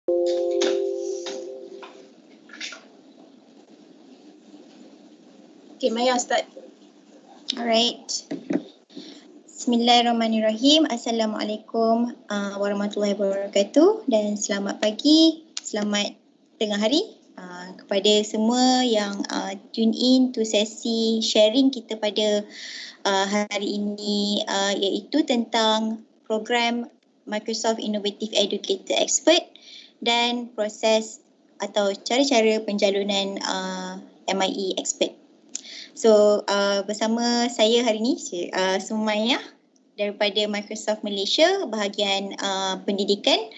Okay, Maya start. Alright. Bismillahirrahmanirrahim. Assalamualaikum warahmatullahi wabarakatuh dan selamat pagi, selamat tengah hari kepada semua yang tune in to sesi sharing kita pada hari ini, iaitu tentang program Microsoft Innovative Educator Expert dan proses atau cara-cara pencalonan MIE Expert. So bersama saya hari ini Sumayyah daripada Microsoft Malaysia, bahagian pendidikan.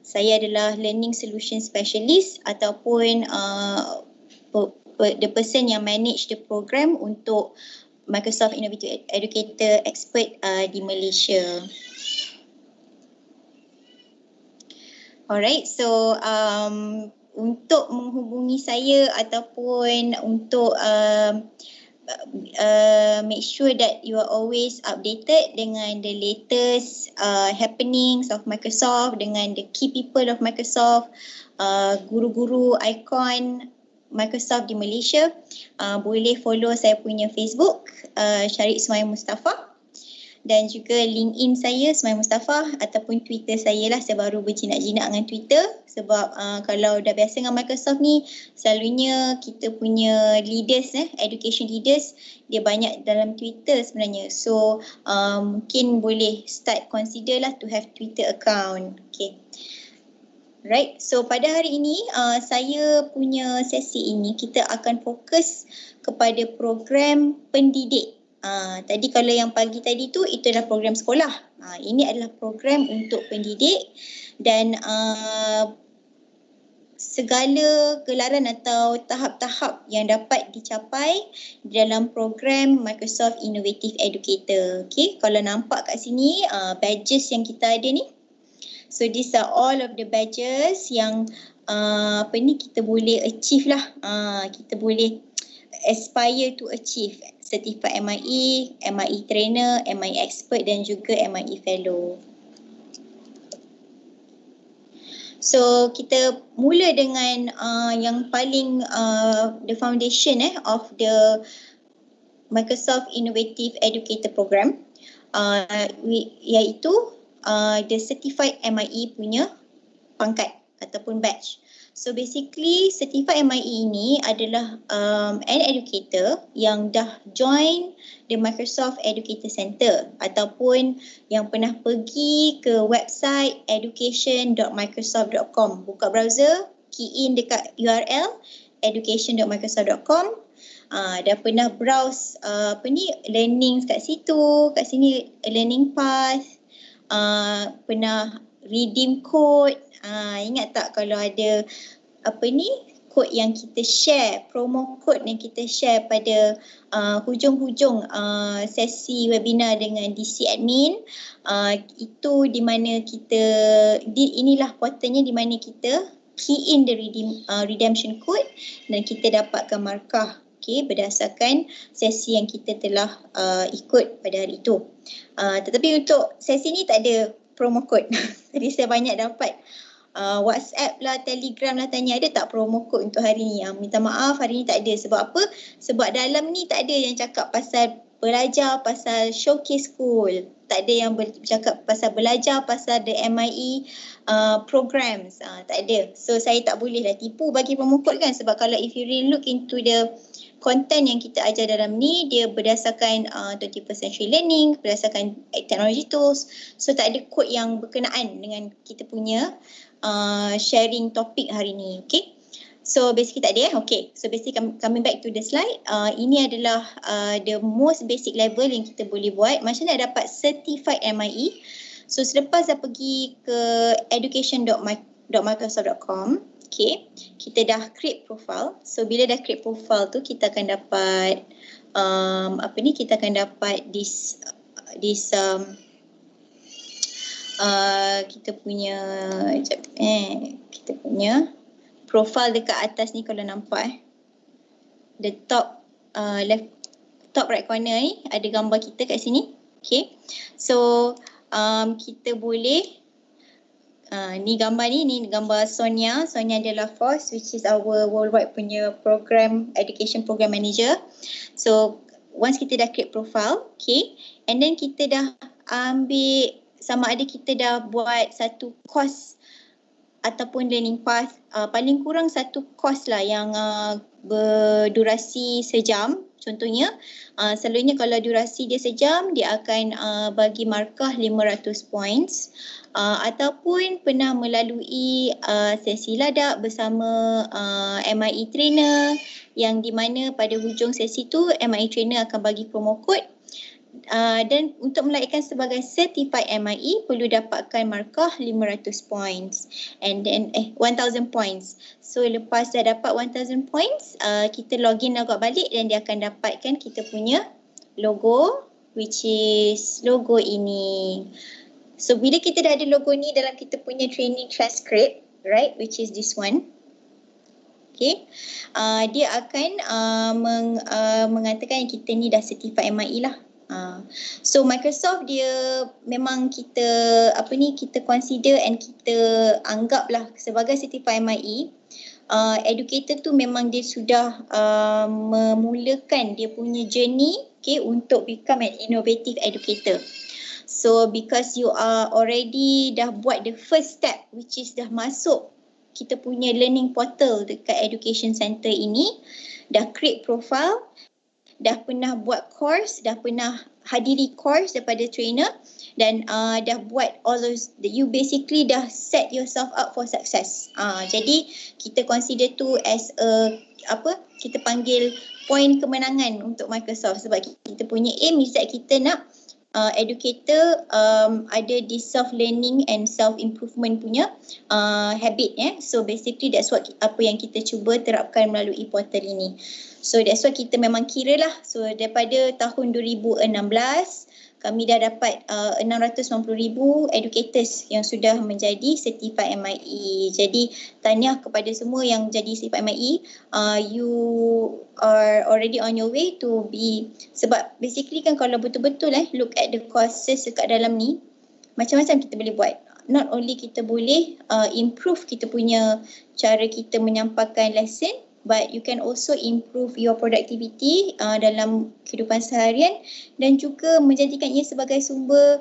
Saya adalah Learning Solution Specialist ataupun the person yang manage the program untuk Microsoft Innovative Educator Expert di Malaysia. Alright, so untuk menghubungi saya ataupun untuk make sure that you are always updated dengan the latest happenings of Microsoft, dengan the key people of Microsoft, guru-guru ikon Microsoft di Malaysia, boleh follow saya punya Facebook, Sumayyah Mustafa, dan juga LinkedIn saya Sumayyah Mustafa, ataupun Twitter saya lah. Saya baru berjinak-jinak dengan Twitter sebab kalau dah biasa dengan Microsoft ni, selalunya kita punya leaders, education leaders, dia banyak dalam Twitter sebenarnya. So mungkin boleh start consider lah to have Twitter account. Okay. Right, so pada hari ini saya punya sesi ini kita akan fokus kepada program pendidik. Tadi kalau yang pagi tadi tu itu adalah program sekolah. Ini adalah program untuk pendidik dan segala gelaran atau tahap-tahap yang dapat dicapai dalam program Microsoft Innovative Educator. Okay, kalau nampak kat sini badges yang kita ada ni. So these are all of the badges yang kita boleh achieve lah. Kita boleh aspire to achieve. Certified MIE, MIE Trainer, MIE Expert dan juga MIE Fellow. So kita mula dengan yang paling the foundation of the Microsoft Innovative Educator Program, iaitu the Certified MIE punya pangkat ataupun badge. So basically Certified MIE ini adalah an educator yang dah join the Microsoft Educator Center ataupun yang pernah pergi ke website education.microsoft.com. Buka browser, key in dekat URL education.microsoft.com. Dah pernah browse learning kat situ, kat sini learning path, pernah redeem code. Ingat tak kalau ada kod yang kita share, promo code yang kita share pada hujung-hujung sesi webinar dengan DC admin, itu di mana kita inilah portalnya di mana kita key in the redemption code dan kita dapatkan markah berdasarkan sesi yang kita telah ikut pada hari itu. Tetapi untuk sesi ni tak ada promo code. Tadi saya banyak dapat WhatsApp lah, Telegram lah tanya ada tak promo code untuk hari ni. Minta maaf hari ni tak ada. Sebab apa? Sebab dalam ni tak ada yang cakap pasal belajar pasal showcase school. Tak ada yang bercakap pasal belajar pasal the MIE programs. Tak ada. So saya tak boleh lah tipu bagi promo code kan. Sebab kalau if you really look into the content yang kita ajar dalam ni, dia berdasarkan 21st century learning, berdasarkan teknologi tools. So tak ada kod yang berkenaan dengan kita punya sharing topik hari ni. Okay. So basically tak ada Okay. So basically coming back to the slide. Ini adalah the most basic level yang kita boleh buat. Macam mana dapat certified MIE. So selepas dah pergi ke education.microsoft.com, okay, kita dah create profile. So bila dah create profile tu kita akan dapat kita akan dapat kita punya profile dekat atas ni kalau nampak the top left top right corner ni ada gambar kita kat sini. Okay. So kita boleh Ni gambar Sonia. Sonia adalah FOS, which is our worldwide punya education program manager. So once kita dah create profile, okay, and then kita dah ambil sama ada kita dah buat satu course ataupun learning path, paling kurang satu course lah yang berdurasi sejam. Contohnya, selalunya kalau durasi dia sejam, dia akan bagi markah 500 points. Ataupun pernah melalui sesi ladap bersama MIE trainer, yang di mana pada hujung sesi tu MIE trainer akan bagi promo code. Dan untuk melahirkan sebagai certified MIE perlu dapatkan markah 500 points and then 1000 points. So lepas dah dapat 1000 points, kita login agak balik dan dia akan dapatkan kita punya logo, which is logo ini. So bila kita dah ada logo ni dalam kita punya training transcript, right, which is this one. Okay, dia akan mengatakan yang kita ni dah certified MIE lah. So Microsoft dia memang kita kita consider and kita anggaplah sebagai certified MIE. Educator tu memang dia sudah memulakan dia punya journey, okay, untuk become an innovative educator. So because you are already dah buat the first step, which is dah masuk kita punya learning portal dekat education center ini, dah create profile, dah pernah buat course, dah pernah hadiri course daripada trainer, dan dah buat all those, you basically dah set yourself up for success. Jadi kita consider tu as kita panggil poin kemenangan untuk Microsoft, sebab kita punya aim is that kita nak educator ada di self learning and self improvement punya habit, So basically that's what apa yang kita cuba terapkan melalui portal ini. So that's why kita memang kira lah. So daripada tahun 2016 kami dah dapat 690,000 educators yang sudah menjadi certified MIE. Jadi tahniah kepada semua yang jadi certified MIE. You are already on your way to be, sebab basically kan kalau betul-betul look at the courses dekat dalam ni, macam-macam kita boleh buat. Not only kita boleh improve kita punya cara kita menyampaikan lesson, but you can also improve your productivity dalam kehidupan seharian dan juga menjadikan ia sebagai sumber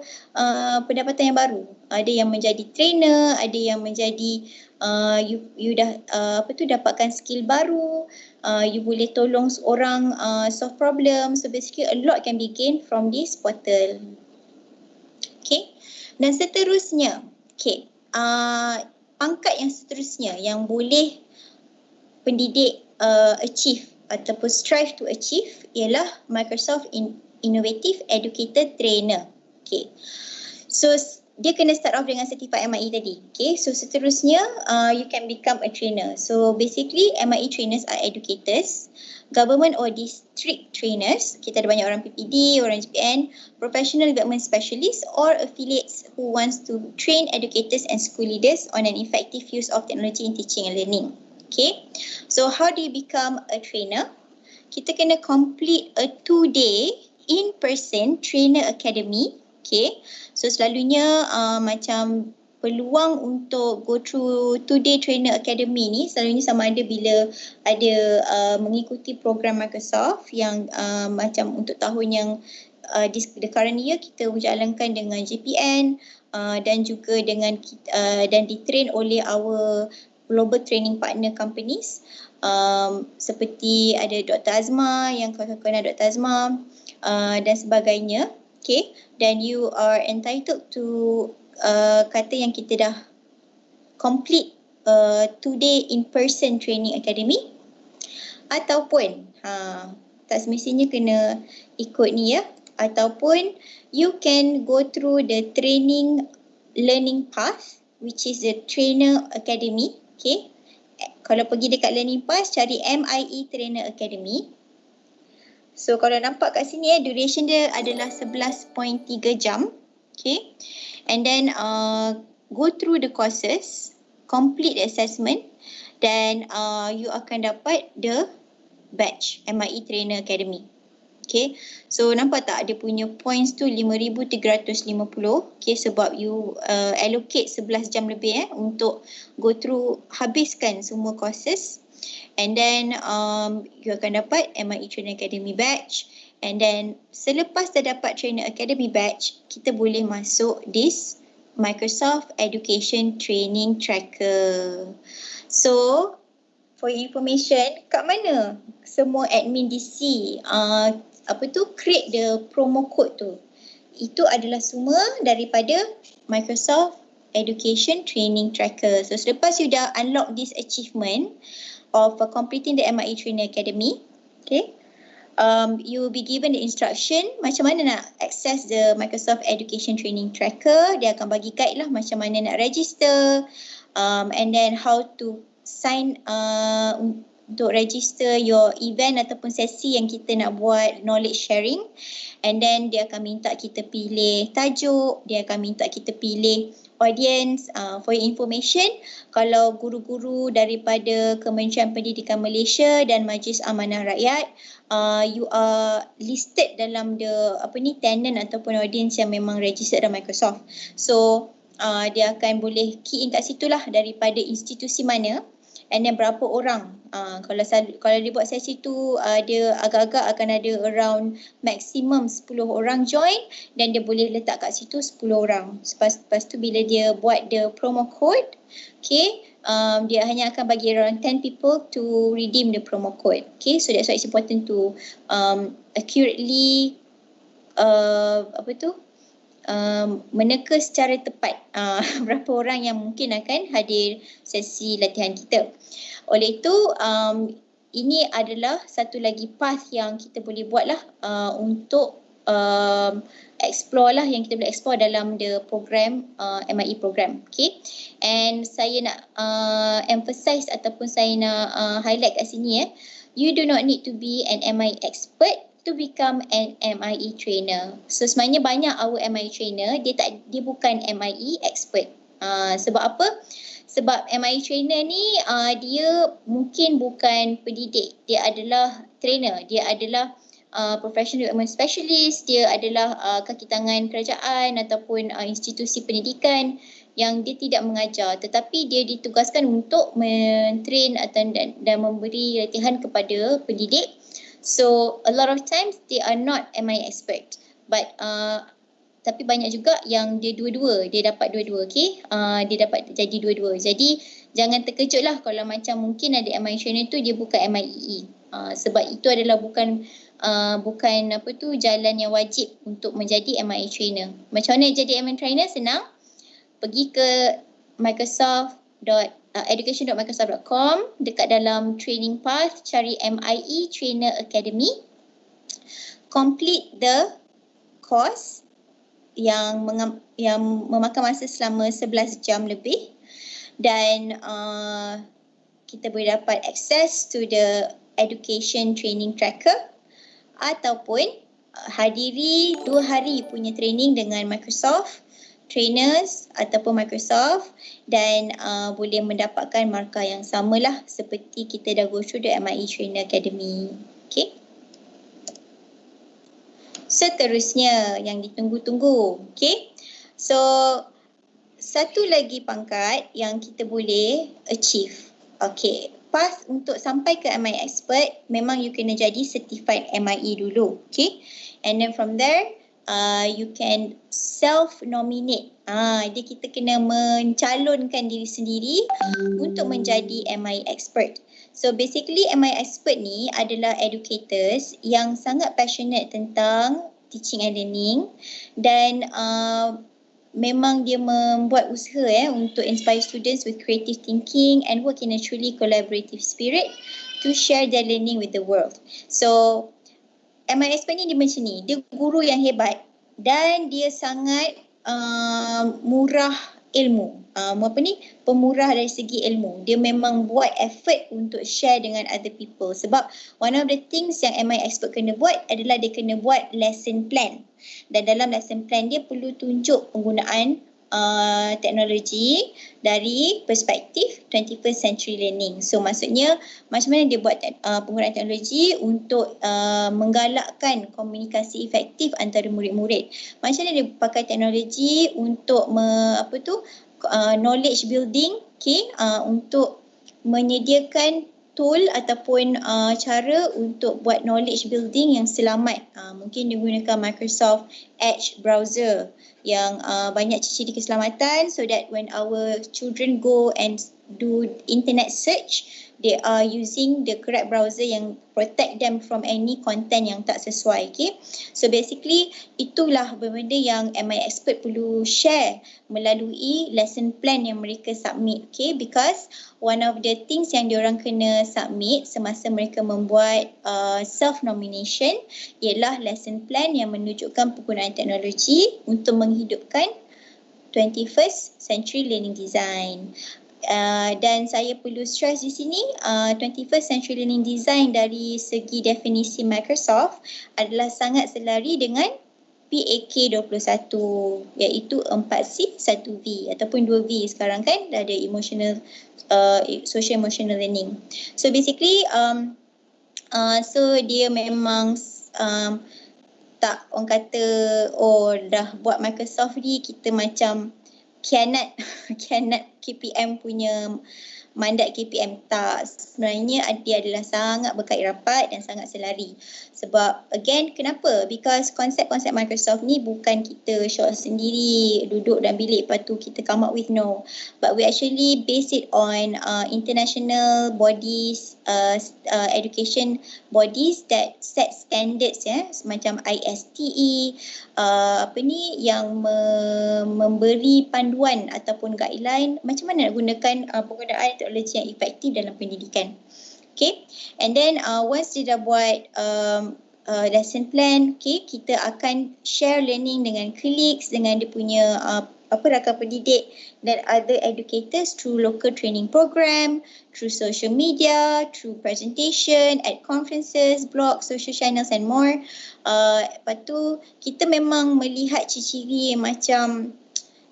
pendapatan yang baru. Ada yang menjadi trainer, ada yang menjadi you dah dapatkan skill baru, you boleh tolong orang solve problem. So basically a lot can be gained from this portal. Okay, dan seterusnya, okay, pangkat yang seterusnya yang boleh pendidik achieve ataupun strive to achieve ialah Microsoft Innovative Educator Trainer. Okay, so dia kena start off dengan certified MIE tadi. Okay, so seterusnya you can become a trainer. So basically MIE trainers are educators, government or district trainers. Kita ada banyak orang PPD, orang GPN, professional development specialists or affiliates who wants to train educators and school leaders on an effective use of technology in teaching and learning. Okay, so how do you become a trainer? Kita kena complete a 2-day in-person trainer academy. Okay, so selalunya macam peluang untuk go through 2-day trainer academy ni selalunya sama ada bila ada mengikuti program Microsoft yang macam untuk tahun yang the current year kita jalankan dengan GPN dan juga dengan dan ditrain oleh our global training partner companies seperti ada Dr. Azma, yang kau kenal Dr. Azma dan sebagainya. Okay, dan you are entitled to kata yang kita dah complete 2-day in-person training academy, ataupun tak semestinya kena ikut ni ataupun you can go through the training learning path, which is the trainer academy. Okay, kalau pergi dekat learning path cari MIE Trainer Academy. So kalau nampak kat sini duration dia adalah 11.3 jam. Okay, and then go through the courses, complete the assessment, then you akan dapat the badge MIE Trainer Academy. Okay, so nampak tak dia punya points tu 5,350. Okay, sebab you allocate 11 jam lebih untuk go through, habiskan semua courses. And then you akan dapat MIE Trainer Academy Batch. And then selepas dah dapat Trainer Academy Batch, kita boleh masuk this Microsoft Education Training Tracker. So, for your information, kat mana semua admin DC create the promo code tu? Itu adalah semua daripada Microsoft Education Training Tracker. So selepas you dah unlock this achievement of completing the MIE Training Academy, okay, you will be given the instruction macam mana nak access the Microsoft Education Training Tracker. Dia akan bagi guide lah macam mana nak register, and then how to sign untuk register your event ataupun sesi yang kita nak buat knowledge sharing. And then dia akan minta kita pilih tajuk, dia akan minta kita pilih audience. For your information, kalau guru-guru daripada Kementerian Pendidikan Malaysia dan Majlis Amanah Rakyat, you are listed dalam the tenant ataupun audience yang memang registered dalam Microsoft. So dia akan boleh key in kat situlah daripada institusi mana, and then berapa orang. Kalau dia buat sesi tu, dia agak-agak akan ada around maximum 10 orang join, dan dia boleh letak kat situ 10 orang. Lepas tu bila dia buat the promo code, okay, dia hanya akan bagi around 10 people to redeem the promo code. Okay, so that's why it's important to accurately meneka secara tepat berapa orang yang mungkin akan hadir sesi latihan kita. Oleh itu, ini adalah satu lagi path yang kita boleh buat lah untuk explore lah, yang kita boleh explore dalam the program, MIE program. Okay, and saya nak emphasize ataupun saya nak highlight kat sini, you do not need to be an MIE expert to become an MIE trainer. So sebenarnya banyak our MIE trainer, dia bukan MIE expert. Sebab apa? Sebab MIE trainer ni dia mungkin bukan pendidik, dia adalah trainer, dia adalah professional development specialist, dia adalah kaki tangan kerajaan ataupun institusi pendidikan yang dia tidak mengajar, tetapi dia ditugaskan untuk mentrain dan memberi latihan kepada pendidik. So a lot of times they are not MIE expert, but tapi banyak juga yang dia dua-dua, dia dapat dua-dua, okay? Dia dapat jadi dua-dua. Jadi jangan terkejut lah kalau macam mungkin ada MIE trainer tu dia bukan MIE. Sebab itu adalah bukan jalan yang wajib untuk menjadi MIE trainer. Macam mana jadi MIE trainer? Senang. Pergi ke education.microsoft.com, dekat dalam training path cari MIE Trainer Academy, complete the course yang memakan masa selama 11 jam lebih, dan kita boleh dapat access to the education training tracker, ataupun hadiri 2 hari punya training dengan Microsoft trainers ataupun Microsoft, dan boleh mendapatkan markah yang samalah seperti kita dah go through the MIE Trainer Academy. Okay. Seterusnya yang ditunggu-tunggu. Okay. So satu lagi pangkat yang kita boleh achieve. Okay. Path untuk sampai ke MIE expert, memang you kena jadi certified MIE dulu. Okay. And then from there, you can self-nominate. Dia kita kena mencalonkan diri sendiri untuk menjadi MIE expert. So basically MIE expert ni adalah educators yang sangat passionate tentang teaching and learning, dan memang dia membuat usaha untuk inspire students with creative thinking and work in a truly collaborative spirit to share their learning with the world. So MIE expert ni dia macam ni, dia guru yang hebat dan dia sangat murah ilmu. Pemurah dari segi ilmu. Dia memang buat effort untuk share dengan other people. Sebab one of the things yang MIE expert kena buat adalah dia kena buat lesson plan. Dan dalam lesson plan dia perlu tunjuk penggunaan teknologi dari perspektif 21st century learning. So maksudnya macam mana dia buat penggunaan teknologi untuk menggalakkan komunikasi efektif antara murid-murid. Macam mana dia pakai teknologi untuk knowledge building, untuk menyediakan tool ataupun cara untuk buat knowledge building yang selamat. Mungkin dia gunakan Microsoft Edge browser yang banyak ciri-ciri keselamatan, so that when our children go and do internet search, they are using the correct browser yang protect them from any content yang tak sesuai. So basically itulah benda yang MI expert perlu share melalui lesson plan yang mereka submit. Because one of the things yang diorang kena submit semasa mereka membuat self nomination ialah lesson plan yang menunjukkan penggunaan teknologi untuk menghidupkan 21st century learning design. Dan saya perlu stress di sini 21st century learning design dari segi definisi Microsoft adalah sangat selari dengan PAK 21, iaitu 4C 1V ataupun 2V sekarang kan dah ada social emotional learning. So basically so dia memang tak orang kata dah buat Microsoft ni kita macam khianat KPM punya mandat KPM. Tak, sebenarnya dia adalah sangat berkait rapat dan sangat selari. Sebab again, kenapa? Because konsep-konsep Microsoft ni bukan kita short sendiri duduk dalam bilik lepas tu kita come up with, no. But we actually base it on international bodies, education bodies that set standards semacam ISTE, yang memberi panduan ataupun guideline macam mana nak gunakan penggunaan teknologi yang efektif dalam pendidikan. And then once dia dah buat lesson plan, kita akan share learning dengan colleagues, dengan dia punya rakan pendidik dan other educators through local training program, through social media, through presentation, at conferences, blogs, social channels and more. Lepas tu kita memang melihat ciri-ciri macam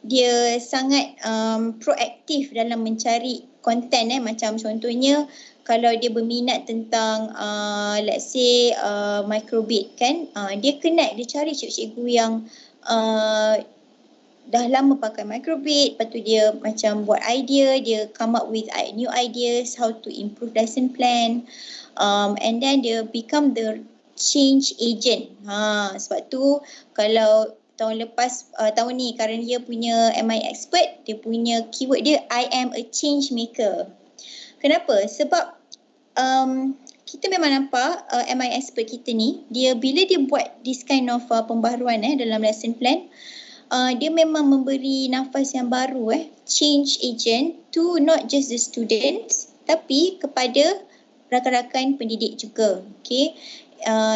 dia sangat proaktif dalam mencari konten. Macam contohnya kalau dia berminat tentang let's say microbit kan, dia connect, dia cari cikgu-cikgu yang dah lama pakai microbit, lepas tu dia macam buat idea, dia come up with new ideas how to improve lesson plan, and then dia become the change agent. Sebab tu kalau tahun lepas, tahun ni current year punya MI expert, dia punya keyword dia I am a change maker. Kenapa? Sebab kita memang nampak MI expert kita ni, bila dia buat this kind of pembaharuan dalam lesson plan, dia memang memberi nafas yang baru, change agent to not just the students tapi kepada rakan-rakan pendidik juga.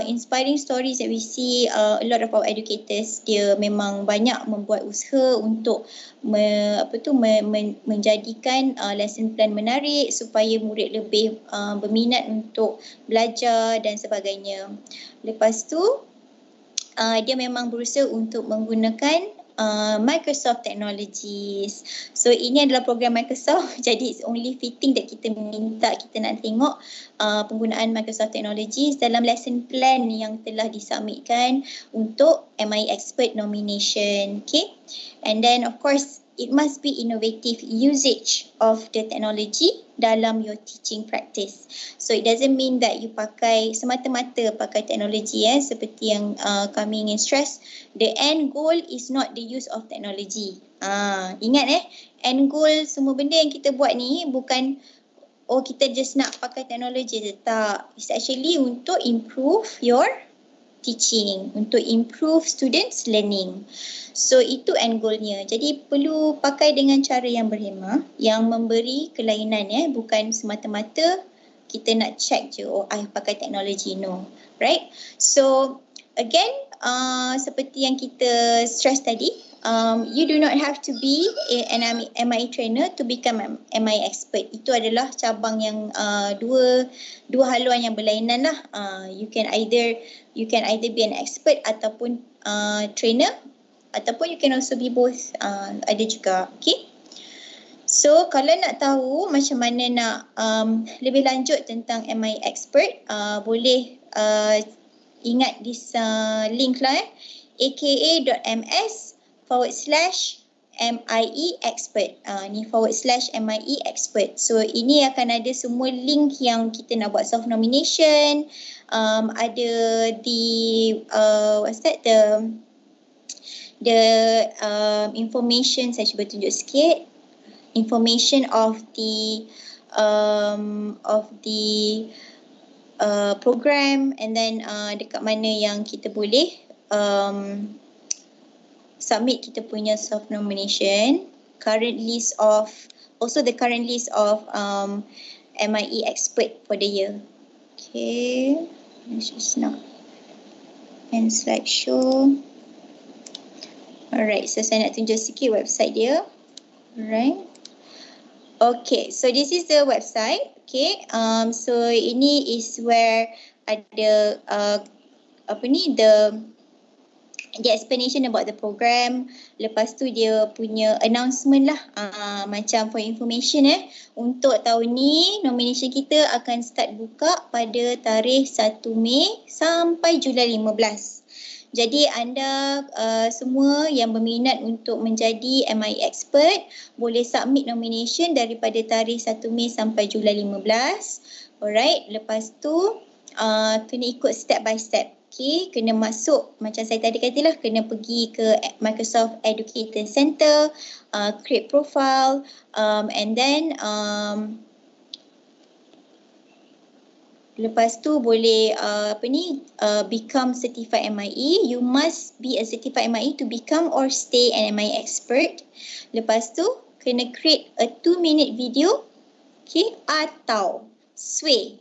Inspiring stories that we see, a lot of our educators, dia memang banyak membuat usaha untuk menjadikan lesson plan menarik supaya murid lebih berminat untuk belajar dan sebagainya. Lepas tu dia memang berusaha untuk menggunakan Microsoft Technologies. So ini adalah program Microsoft, jadi it's only fitting that kita minta, kita nak tengok penggunaan Microsoft Technologies dalam lesson plan yang telah disubmitkan untuk MI Expert nomination. And then of course it must be innovative usage of the technology dalam your teaching practice. So it doesn't mean that you pakai semata-mata pakai teknologi seperti yang kami ingin stress. The end goal is not the use of technology. Ingat end goal semua benda yang kita buat ni bukan kita just nak pakai teknologi je. Tak. It's actually untuk improve your teaching, untuk improve students learning. So itu end goalnya. Jadi perlu pakai dengan cara yang berhemah, yang memberi kelainan, bukan semata-mata kita nak check je I pakai teknologi, no. Right? So again, seperti yang kita stress tadi, you do not have to be an MI trainer to become MI expert. Itu adalah cabang yang dua haluan yang berlainan lah. You can either be an expert ataupun trainer. ataupun you can also be both, ada juga. Okay. So kalau nak tahu macam mana nak lebih lanjut tentang MI Expert, boleh ingat this link lah, aka.ms/MIE Expert. Ni /MIE Expert. So ini akan ada semua link yang kita nak buat soft nomination. Ada di what's that, the information, saya cuba tunjuk sikit. Information of the program, and then dekat mana yang kita boleh submit kita punya soft nomination, current list of MIE Expert for the year. Okay, this is not and slideshow. Alright, so saya nak tunjuk sikit website dia. Alright. Okay, so this is the website. Okay, so ini is where ada the explanation about the program. Lepas tu dia punya announcement lah, macam for information untuk tahun ni nomination kita akan start buka pada tarikh 1 Mei sampai Julai 15. Jadi anda semua yang berminat untuk menjadi MI Expert boleh submit nomination daripada tarikh 1 Mei sampai Julai 15. Alright, lepas tu kena ikut step by step. Okay, kena masuk macam saya tadi katalah, kena pergi ke Microsoft Educator Center, create profile, and then lepas tu boleh become certified MIE. You must be a certified MIE to become or stay an MIE Expert. Lepas tu kena create a 2-minute video, okay, atau SWE.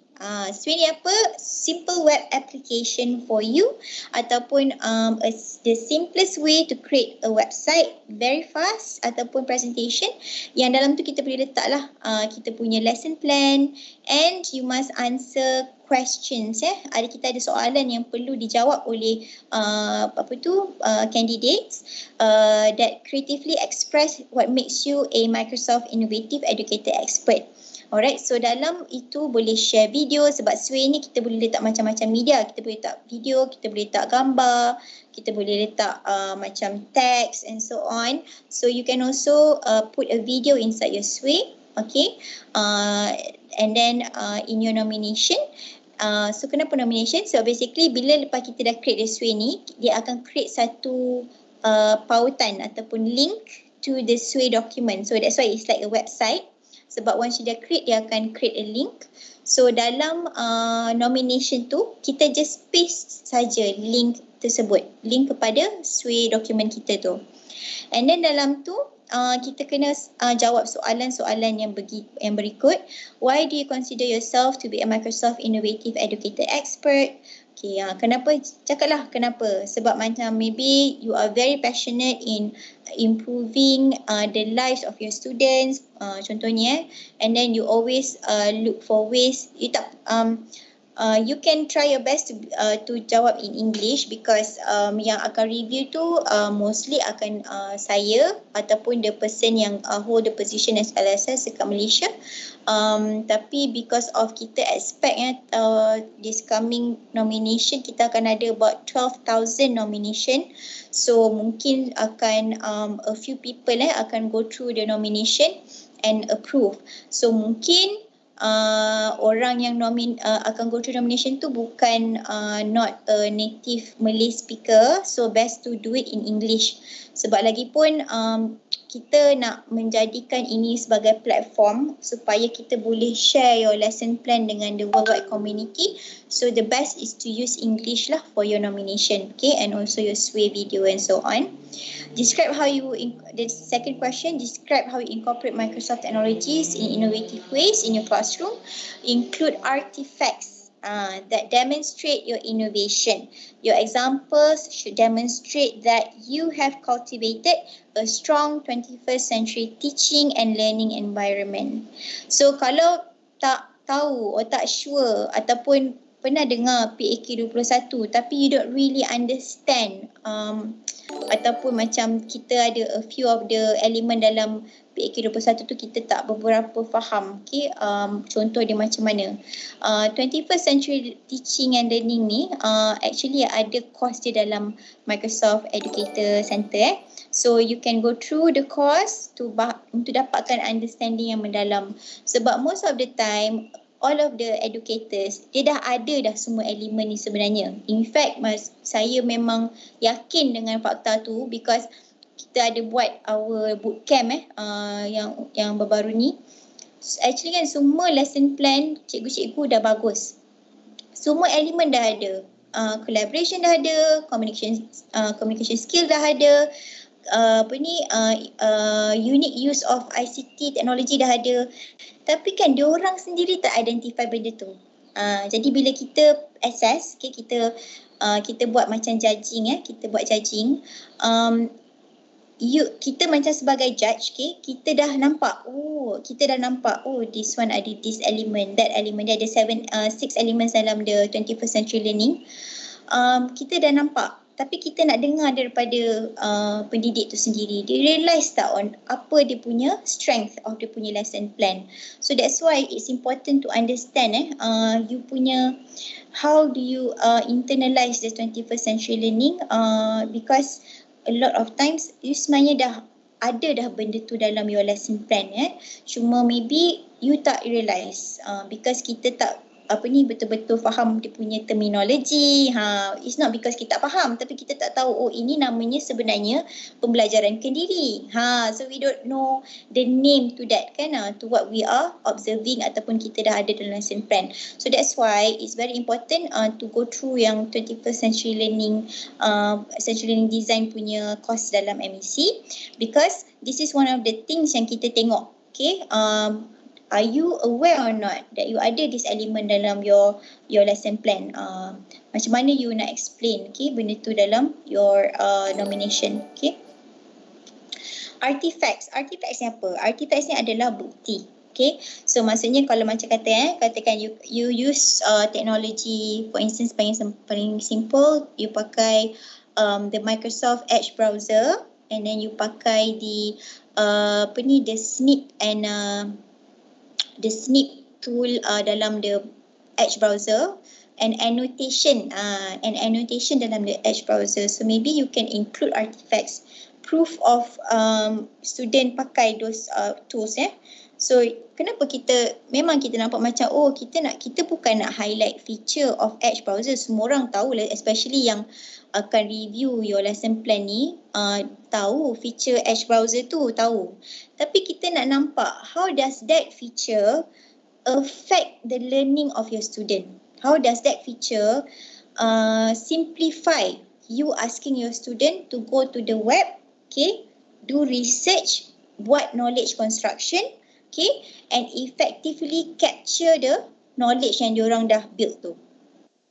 SWE ni apa? Simple web application for you, ataupun the simplest way to create a website very fast, ataupun presentation yang dalam tu kita boleh letak lah kita punya lesson plan, and you must answer questions. Kita ada soalan yang perlu dijawab oleh candidates that creatively express what makes you a Microsoft Innovative Educator Expert. Alright, so dalam itu boleh share video, sebab SWE ni kita boleh letak macam-macam media. Kita boleh letak video, kita boleh letak gambar, kita boleh letak macam text and so on. So you can also put a video inside your SWE, okay, and then in your nomination. So kenapa nomination? So basically bila lepas kita dah create the SWE ni, dia akan create satu pautan ataupun link to the SWE document. So that's why it's like a website. Sebab once you dah create, dia akan create a link. So dalam nomination tu, kita just paste saja link tersebut. Link kepada SWE dokumen kita tu. And then dalam tu, kita kena jawab soalan-soalan yang berikut. Why do you consider yourself to be a Microsoft Innovative Educator Expert? Okay, kenapa? Cakaplah kenapa. Sebab macam maybe you are very passionate in improving the lives of your students, contohnya, and then you always look for ways. You can try your best to jawab in English, because yang akan review tu mostly akan saya ataupun the person yang hold the position as LSS dekat Malaysia. Tapi because of kita expect this coming nomination, kita akan ada about 12,000 nomination. So mungkin akan a few people akan go through the nomination and approve. So mungkin orang yang akan go through nomination tu bukan not a native Malay speaker, so best to do it in English. Sebab lagipun kita nak menjadikan ini sebagai platform supaya kita boleh share your lesson plan dengan the worldwide community. So the best is to use English lah for your nomination, okay, and also your SWE video and so on. Describe how you, the second question, describe how you incorporate Microsoft technologies in innovative ways in your classroom. Include artifacts that demonstrate your innovation. Your examples should demonstrate that you have cultivated a strong 21st century teaching and learning environment. So kalau tak tahu atau tak sure ataupun pernah dengar PAK 21 tapi you don't really understand ataupun macam kita ada a few of the element dalam PAK 21 tu kita tak beberapa faham. Okay, contoh dia macam mana. 21st century teaching and learning ni actually ada course dia dalam Microsoft Educator Center. So you can go through the course untuk dapatkan understanding yang mendalam. Sebab most of the time all of the educators, dia dah ada dah semua elemen ni sebenarnya. In fact, saya memang yakin dengan fakta tu because kita ada buat our bootcamp yang baru-baru ni. Actually kan semua lesson plan cikgu-cikgu dah bagus. Semua elemen dah ada. Collaboration dah ada, communication skill dah ada, unique use of ICT teknologi dah ada. Tapi kan diorang sendiri tak identify benda tu. Jadi bila kita assess, okay, kita buat macam judging, kita buat judging. Kita macam sebagai judge, okay, kita dah nampak, this one ada this element, that element, dia ada 6 elements dalam the 21st century learning. Kita dah nampak, tapi kita nak dengar daripada pendidik tu sendiri. Dia realise tak on apa dia punya strength of dia punya lesson plan. So that's why it's important to understand you punya, how do you internalize the 21st century learning, because a lot of times you sebenarnya dah ada benda tu dalam your lesson plan, cuma maybe you tak realise because kita tak betul-betul faham dia punya terminologi. It's not because kita tak faham, tapi kita tak tahu ini namanya sebenarnya pembelajaran kendiri. So we don't know the name to that kan, to what we are observing ataupun kita dah ada dalam lesson plan. So that's why it's very important to go through yang 21st century learning design punya course dalam MEC, because this is one of the things yang kita tengok. Okay, are you aware or not that you ada this element dalam your lesson plan? Macam mana you nak explain, okay, benda tu dalam your nomination, okay? Artifacts ni apa? Artifacts ni adalah bukti, okay? So maksudnya kalau macam katakan you use teknologi, for instance paling simple, you pakai the Microsoft Edge browser, and then you pakai the snip and the snip tool dalam the Edge browser, and annotation dalam the Edge browser. So maybe you can include artifacts, proof of student pakai those tools. So kenapa memang kita nampak macam kita bukan nak highlight feature of Edge browser. Semua orang tahu lah, especially yang akan review your lesson plan ni, tahu feature Edge browser tu, tahu. Tapi kita nak nampak how does that feature affect the learning of your student. How does that feature simplify you asking your student to go to the web, okay, do research, buat knowledge construction, okay, and effectively capture the knowledge yang diorang dah build tu,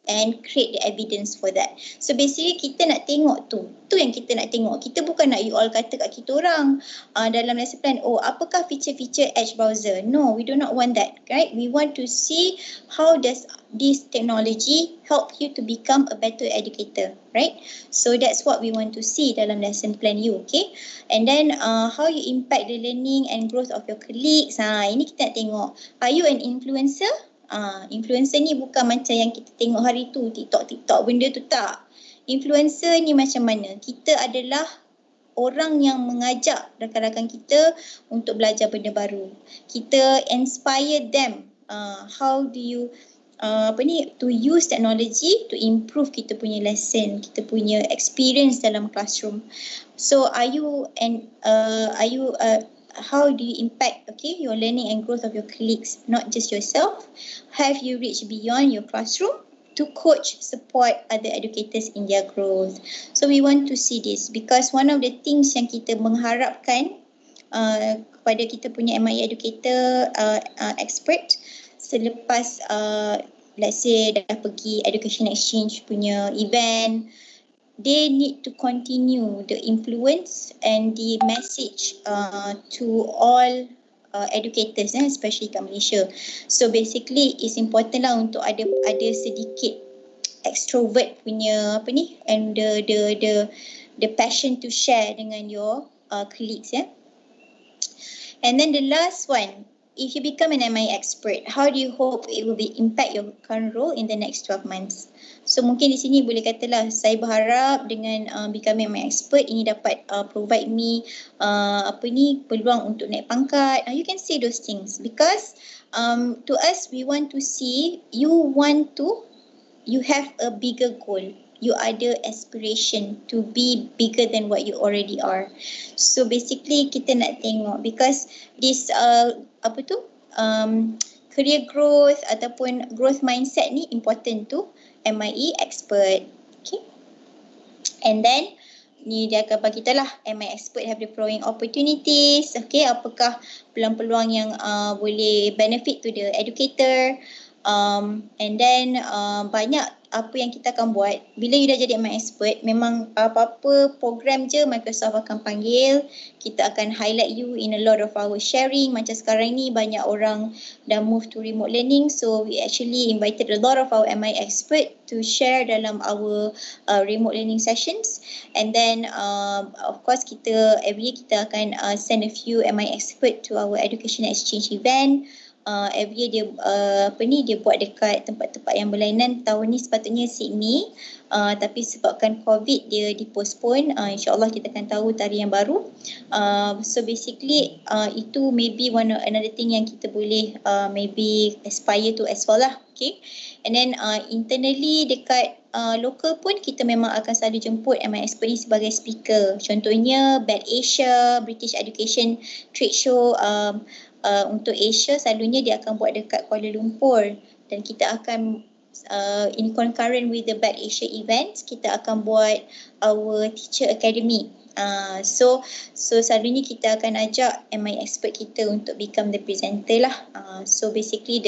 and create the evidence for that. So basically kita nak tengok tu yang kita nak tengok. Kita bukan nak you all kata kat kita orang dalam lesson plan, apakah feature-feature Edge browser. No, we do not want that, right? We want to see how does this technology help you to become a better educator, right? So that's what we want to see dalam lesson plan you, okay? And then how you impact the learning and growth of your colleagues. Ini kita nak tengok. Are you an influencer? Influencer ni bukan macam yang kita tengok hari tu, TikTok benda tu, tak. Influencer ni macam mana? Kita adalah orang yang mengajak rakan-rakan kita untuk belajar benda baru. Kita inspire them. How do you to use technology to improve kita punya lesson, kita punya experience dalam classroom. So how do you impact, okay, your learning and growth of your colleagues, not just yourself? Have you reached beyond your classroom to coach, support other educators in their growth? So we want to see this because one of the things yang kita mengharapkan kepada kita punya MIA educator expert selepas let's say dah pergi education exchange punya event, they need to continue the influence and the message to all educators, especially kat Malaysia. So basically it's important lah untuk ada sedikit extrovert punya and the the passion to share dengan your colleagues, ya. And then the last one, if you become an MI expert, how do you hope it will impact your current role in the next 12 months? So mungkin di sini boleh katalah saya berharap dengan becoming MI expert ini dapat provide me peluang untuk naik pangkat. You can say those things because to us we want to see you have a bigger goal. You ada aspiration to be bigger than what you already are. So basically kita nak tengok because this career growth ataupun growth mindset ni important to MIE expert. Okay. And then ni dia akan bagi kita lah MI expert have the following opportunities. Okay, apakah peluang-peluang yang boleh benefit to the educator. And then banyak apa yang kita akan buat bila you dah jadi MI expert, memang apa-apa program je Microsoft akan panggil, kita akan highlight you in a lot of our sharing. Macam sekarang ni banyak orang dah move to remote learning, so we actually invited a lot of our MI expert to share dalam our remote learning sessions. And then of course kita every year kita akan send a few MI expert to our education exchange event. Every year dia dia buat dekat tempat-tempat yang berlainan. Tahun ni sepatutnya Sydney, tapi sebabkan COVID dia dipostpone. InsyaAllah kita akan tahu tarikh yang baru. So basically itu maybe another thing yang kita boleh maybe aspire to as well lah. Okay. And then internally dekat local pun kita memang akan selalu jemput MI expert ni sebagai speaker. Contohnya BED Asia, British Education Trade Show. Untuk Asia selalunya dia akan buat dekat Kuala Lumpur, dan kita akan in concurrent with the BED Asia events, kita akan buat our teacher academy. So selalunya kita akan ajak MI expert kita untuk become the presenter lah. So basically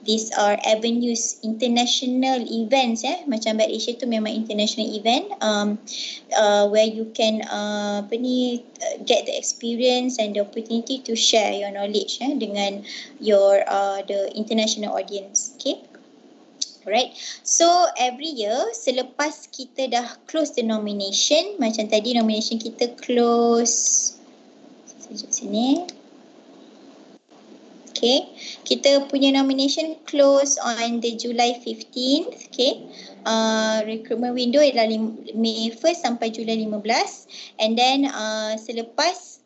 these are avenues, international events macam BED Asia tu memang international event where you can get the experience and the opportunity to share your knowledge dengan your the international audience. Okay. Alright, so every year selepas kita dah close the nomination, macam tadi nomination kita close, sekejap sini. Okay, kita punya nomination close on the July 15th. Okay, recruitment window adalah May 1st sampai Julai 15. And then selepas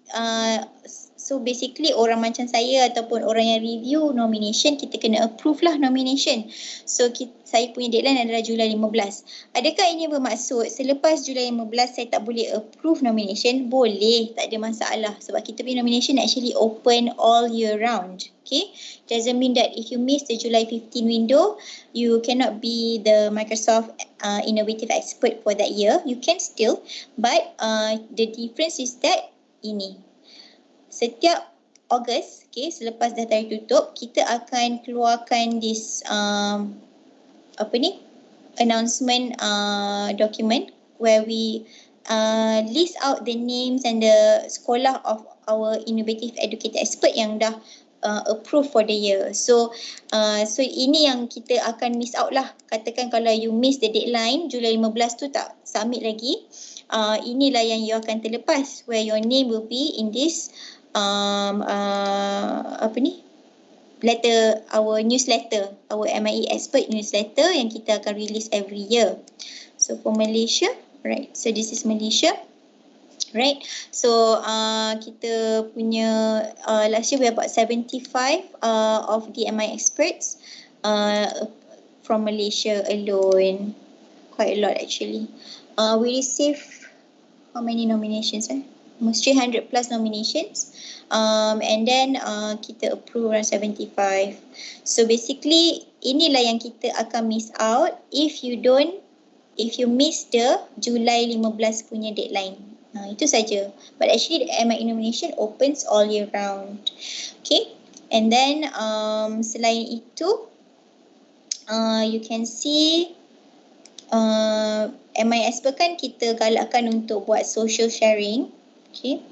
so basically orang macam saya ataupun orang yang review nomination, kita kena approve lah nomination. So saya punya deadline adalah Julai 15. Adakah ini bermaksud selepas Julai 15 saya tak boleh approve nomination? Boleh, tak ada masalah. Sebab kita punya nomination actually open all year round. Okay, doesn't mean that if you miss the July 15 window, you cannot be the Microsoft innovative expert for that year. You can still, but the difference is that ini. Setiap Ogos, okay, selepas dah tarikh tutup, kita akan keluarkan this announcement document where we list out the names and the sekolah of our innovative educator expert yang dah approve for the year. So ini yang kita akan miss out lah. Katakan kalau you miss the deadline Julai 15 tu tak submit lagi, inilah yang you akan terlepas, where your name will be in this letter, our newsletter, our MIE expert newsletter yang kita akan release every year. So for Malaysia, right, so this is Malaysia, right, so kita punya last year we have about 75 of the MIE experts from Malaysia alone, quite a lot actually. We received how many nominations? Almost 300 plus nominations. And then kita approve around 75. So basically inilah yang kita akan miss out if you miss the Julai 15 punya deadline. Itu saja. But actually the MI nomination opens all year round. Okay. And then selain itu you can see MI expert kan kita galakkan untuk buat social sharing. Okay.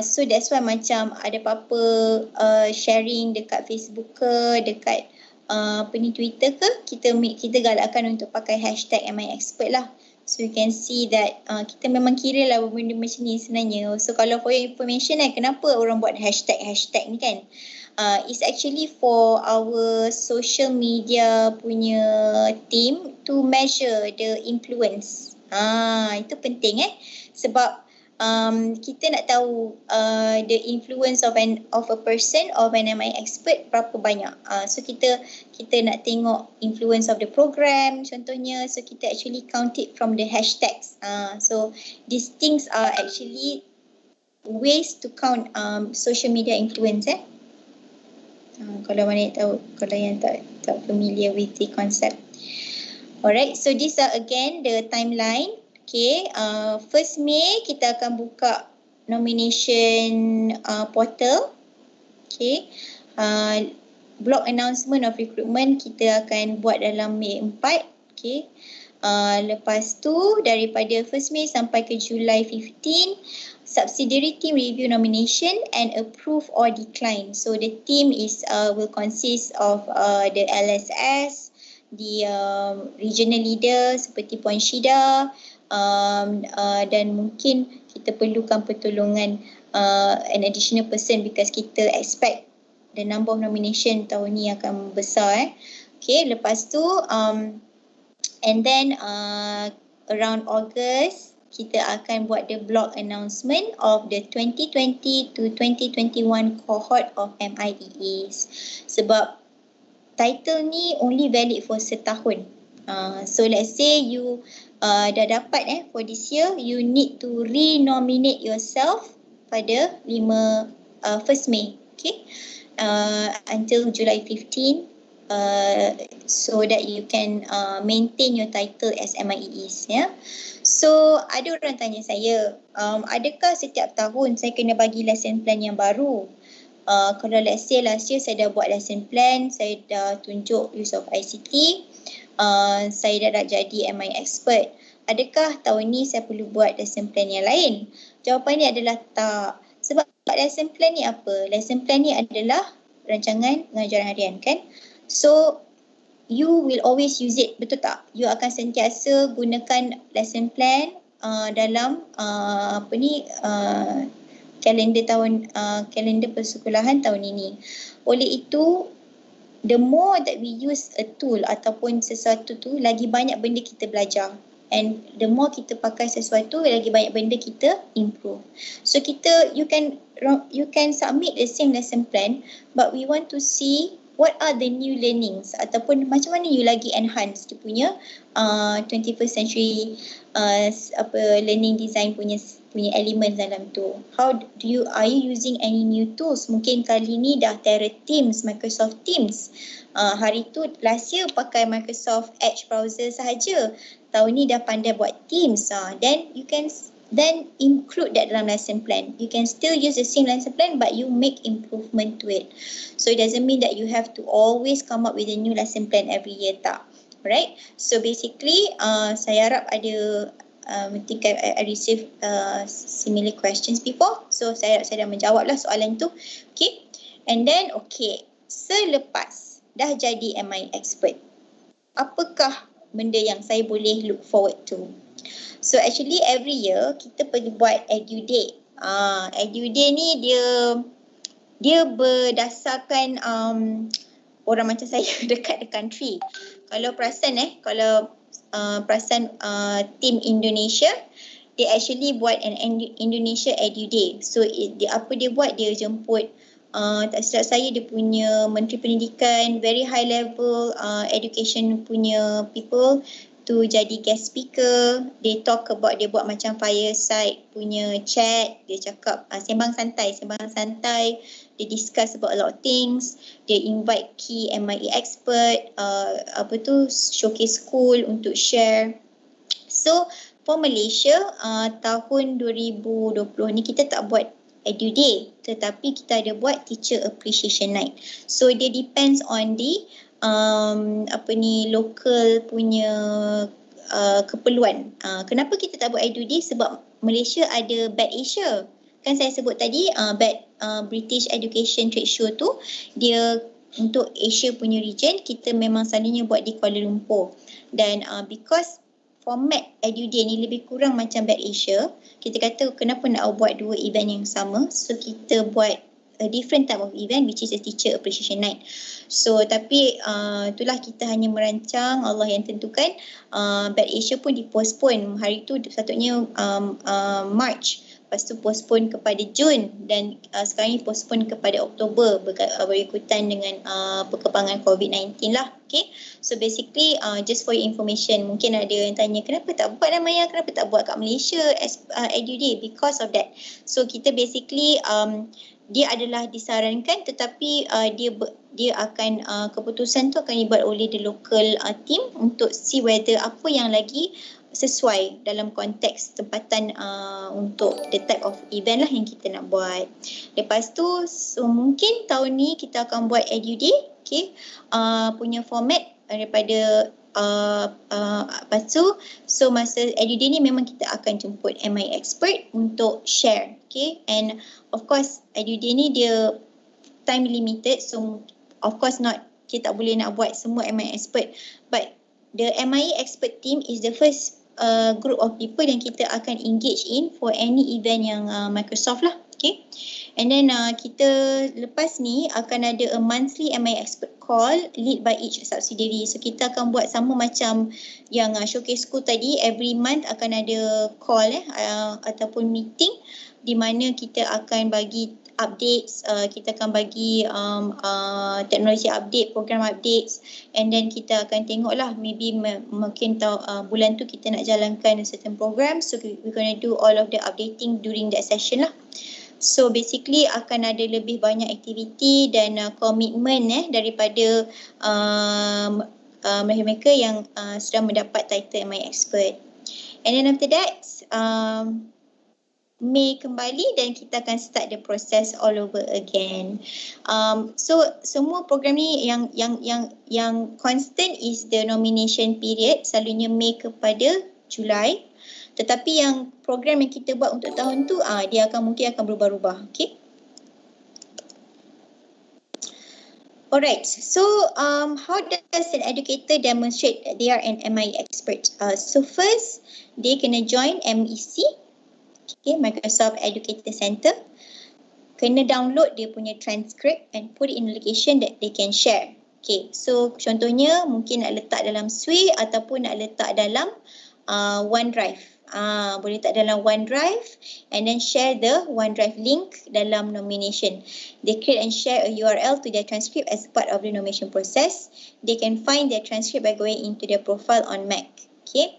So that's why macam ada apa-apa sharing dekat Facebook ke, dekat Twitter ke, kita galakkan untuk pakai hashtag MI expert lah. So you can see that kita memang kira lah benda macam ni sebenarnya. So kalau for your information kenapa orang buat hashtag ni kan? It's actually for our social media punya team to measure the influence. Itu penting sebab kita nak tahu the influence of a person of an MI expert berapa banyak. So kita nak tengok influence of the program contohnya. So kita actually count it from the hashtags. So these things are actually ways to count social media influence. Kalau mana tahu, kalau yang tak familiar with the concept. Alright, so these are again the timeline. Okay, 1st May kita akan buka nomination portal. Okay, block announcement of recruitment kita akan buat dalam Mei 4. Okay, lepas tu daripada 1st May sampai ke July 15, subsidiary team review nomination and approve or decline. So the team will consist of the LSS, the regional leader seperti Puan Syida, dan mungkin kita perlukan pertolongan an additional person because kita expect the number of nomination tahun ni akan besar. Okay, lepas tu and then around August kita akan buat the block announcement of the 2020 to 2021 cohort of MIEAs. Sebab title ni only valid for setahun. So let's say you dah dapat for this year, you need to re-nominate yourself pada 1st May. Okay, until July 15. So that you can maintain your title as MIEs. So ada orang tanya saya, adakah setiap tahun saya kena bagi lesson plan yang baru? Kalau let's say last year saya dah buat lesson plan, saya dah tunjuk use of ICT, saya dah jadi MI expert, adakah tahun ni saya perlu buat lesson plan yang lain? Jawapannya adalah tak. Sebab lesson plan ni apa? Lesson plan ni adalah rancangan pengajaran harian kan? So you will always use it, betul tak? You akan sentiasa gunakan lesson plan dalam kalender persekolahan tahun ini. Oleh itu, the more that we use a tool ataupun sesuatu tu, lagi banyak benda kita belajar. And the more kita pakai sesuatu, lagi banyak benda kita improve. So you can submit the same lesson plan, but we want to see what are the new learnings ataupun macam mana you lagi enhance dia punya 21st century learning design punya elements dalam tu. Are you using any new tools? Mungkin kali ni dah Terra Teams, Microsoft Teams. Hari tu last year pakai Microsoft Edge browser sahaja. Tahun ni dah pandai buat Teams. Then you can include that dalam lesson plan. You can still use the same lesson plan but you make improvement to it. So it doesn't mean that you have to always come up with a new lesson plan every year, tak. Alright. So basically saya harap ada I think I received similar questions before. So saya dah menjawab lah soalan tu. Okay. And then selepas dah jadi MI expert, apakah benda yang saya boleh look forward to? So actually every year kita pergi buat Edu Day. Edu Day ni dia berdasarkan orang macam saya dekat the country. Kalau perasan team Indonesia, they actually buat an Indonesia Edu Day. So apa dia buat, dia jemput tak silap saya dia punya Menteri Pendidikan, very high level education punya people to jadi guest speaker. They talk about, dia buat macam fireside punya chat. Dia cakap Sembang Santai. They discuss about a lot of things. They invite key MIE expert, showcase school untuk share. So for Malaysia, tahun 2020 ni kita tak buat Edu Day, tetapi kita ada buat Teacher Appreciation Night. So dia depends on the local punya keperluan. Kenapa kita tak buat Edu Day? Sebab Malaysia ada BED Asia. Kan saya sebut tadi BED British Education Trade Show tu, dia untuk Asia punya region, kita memang selalunya buat di Kuala Lumpur. Dan because format EduDay ni lebih kurang macam Bad Asia. Kita kata kenapa nak buat dua event yang sama. So kita buat a different type of event which is a teacher appreciation night. So tapi itulah kita hanya merancang, Allah yang tentukan. Bad Asia pun dipostpone. Hari tu sepatutnya March. Lepas tu postpone kepada Jun dan sekarang ni postpone kepada Oktober berikutan dengan perkembangan COVID-19 lah. Okay. So basically just for your information, mungkin ada yang tanya kenapa tak buat Maya, kenapa tak buat kat Malaysia as EduDay, because of that. So kita basically dia adalah disarankan tetapi dia akan keputusan tu akan dibuat oleh the local team untuk see whether apa yang lagi sesuai dalam konteks tempatan untuk the type of event lah yang kita nak buat. Lepas tu so mungkin tahun ni kita akan buat EduDay, okay, punya format daripada lepas tu so masa EduDay ni memang kita akan jemput MI expert untuk share, okay, and of course EduDay ni dia time limited, so of course kita tak boleh nak buat semua MI expert, but the MI expert team is the first group of people yang kita akan engage in for any event yang Microsoft lah, okay. And then kita lepas ni akan ada a monthly MI expert call lead by each subsidiary. So kita akan buat sama macam yang showcase school tadi, every month akan ada call ataupun meeting di mana kita akan bagi updates, kita akan bagi teknologi update, program updates, and then kita akan tengoklah maybe mungkin bulan tu kita nak jalankan a certain program, so we're going to do all of the updating during that session lah. So basically akan ada lebih banyak aktiviti dan komitmen daripada mereka yang sudah mendapat title MI expert. And then after that Mei kembali dan kita akan start the process all over again. So semua program ni yang constant is the nomination period, selalunya Mei kepada Julai. Tetapi yang program yang kita buat untuk tahun tu dia mungkin akan berubah-ubah, okay? Alright, so how does an educator demonstrate that they are an MI expert? So first, they kena join MEC, okay, Microsoft Educator Center. Kena download dia punya transcript and put it in a location that they can share. Okay, so contohnya mungkin nak letak dalam Sway ataupun nak letak dalam OneDrive. Boleh letak dalam OneDrive and then share the OneDrive link dalam nomination. They create and share a URL to their transcript as part of the nomination process. They can find their transcript by going into their profile on Mac. Okay.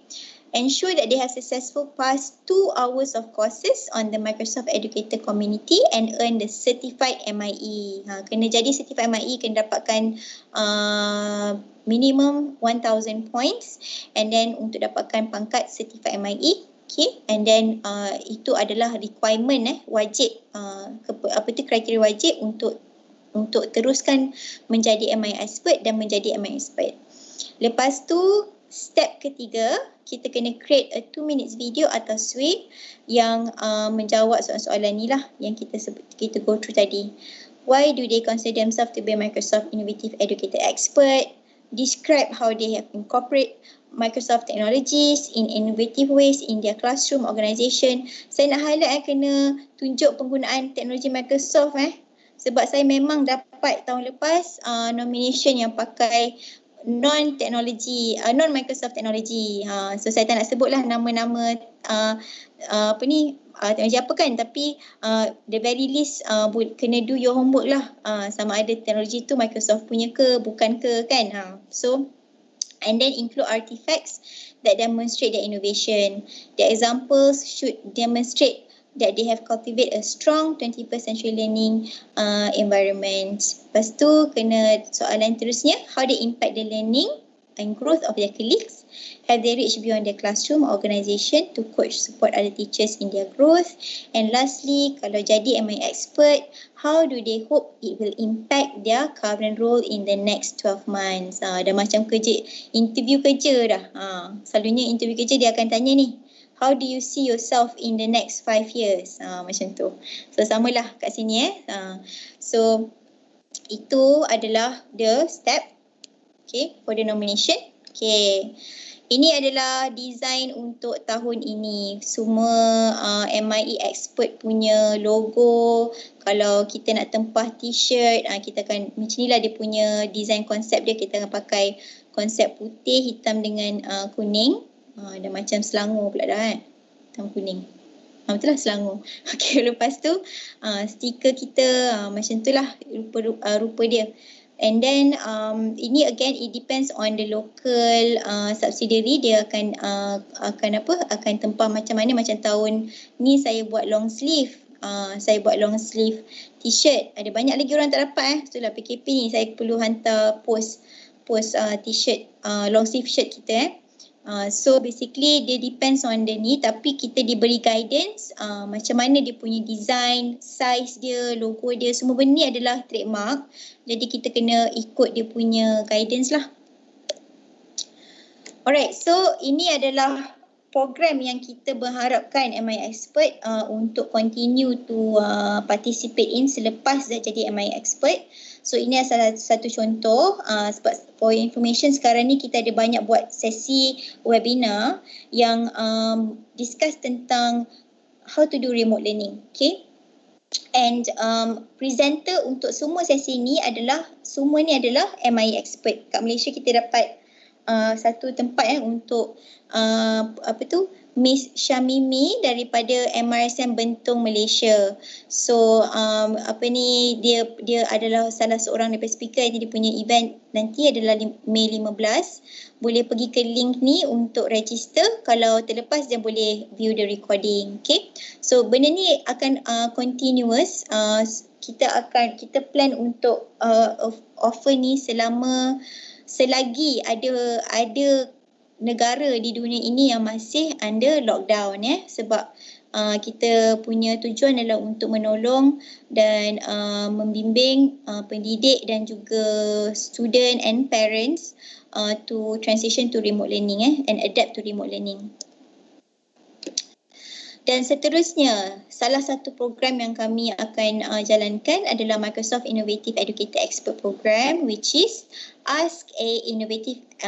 Ensure that they have successful passed 2 hours of courses on the Microsoft Educator community and earn the certified MIE. Kena jadi certified MIE, kena dapatkan minimum 1000 points, and then untuk dapatkan pangkat certified MIE, okay, and then itu adalah requirement wajib, kriteria wajib untuk teruskan menjadi MI expert dan menjadi MI expert. Lepas tu step ketiga, kita kena create a 2 minutes video atau sweep yang menjawab soalan-soalan ni lah yang kita go through tadi. Why do they consider themselves to be a Microsoft Innovative Educator Expert? Describe how they have incorporate Microsoft technologies in innovative ways in their classroom organisation. Saya nak highlight kena tunjuk penggunaan teknologi Microsoft sebab saya memang dapat tahun lepas nomination yang pakai non-Microsoft teknologi. So saya tak nak sebutlah nama-nama teknologi apa kan, tapi the very least kena do your homework lah, sama ada teknologi tu Microsoft punya ke bukan ke kan. So and then include artifacts that demonstrate their innovation. The examples should demonstrate that they have cultivate a strong 21st century learning environment. Lepas tu kena soalan terusnya, how they impact the learning and growth of their colleagues. Have they reached beyond their classroom organisation to coach support other teachers in their growth? And lastly, kalau jadi MI expert, how do they hope it will impact their current role in the next 12 months? Dah macam interview kerja dah. Selalunya interview kerja dia akan tanya ni, how do you see yourself in the next 5 years? Macam tu. So samalah kat sini So itu adalah the step, okay, for the nomination. Okay. Ini adalah design untuk tahun ini. Semua MIE Expert punya logo. Kalau kita nak tempah t-shirt, kita akan macam inilah dia punya design konsep dia. Kita akan pakai konsep putih, hitam dengan kuning. Dah macam Selangor pula dah kan. Hitam kuning. Betul lah Selangor. Okay, lepas tu stiker kita macam tu lah rupa dia. And then ini again it depends on the local subsidiary. Dia akan akan tempah macam mana. Macam tahun ni saya buat long sleeve. Saya buat long sleeve t-shirt. Ada banyak lagi orang tak dapat Itulah PKP ni saya perlu hantar post t-shirt long sleeve shirt kita So basically dia depends on the ni, tapi kita diberi guidance macam mana dia punya design, size dia, logo dia, semua benda ni adalah trademark. Jadi kita kena ikut dia punya guidance lah. Alright, so ini adalah program yang kita berharapkan MIE Expert untuk continue to participate in selepas dah jadi MIE Expert. So ini adalah satu contoh. Sebab for information sekarang ni kita ada banyak buat sesi webinar yang discuss tentang how to do remote learning. Okay. And presenter untuk semua sesi ni adalah MIE Expert. Kat Malaysia kita dapat satu tempat untuk Miss Syamimi daripada MRSM Bantu Malaysia. So dia adalah salah seorang daripada speaker. Dia punya event nanti adalah Mei 15. Boleh pergi ke link ni untuk register. Kalau terlepas dia boleh view the recording. Okay. So benda ni akan continuous. Kita plan untuk offer ni selagi ada negara di dunia ini yang masih under lockdown sebab kita punya tujuan adalah untuk menolong dan membimbing pendidik dan juga student and parents to transition to remote learning and adapt to remote learning. Dan seterusnya, salah satu program yang kami akan jalankan adalah Microsoft Innovative Educator Expert Program, which is Ask a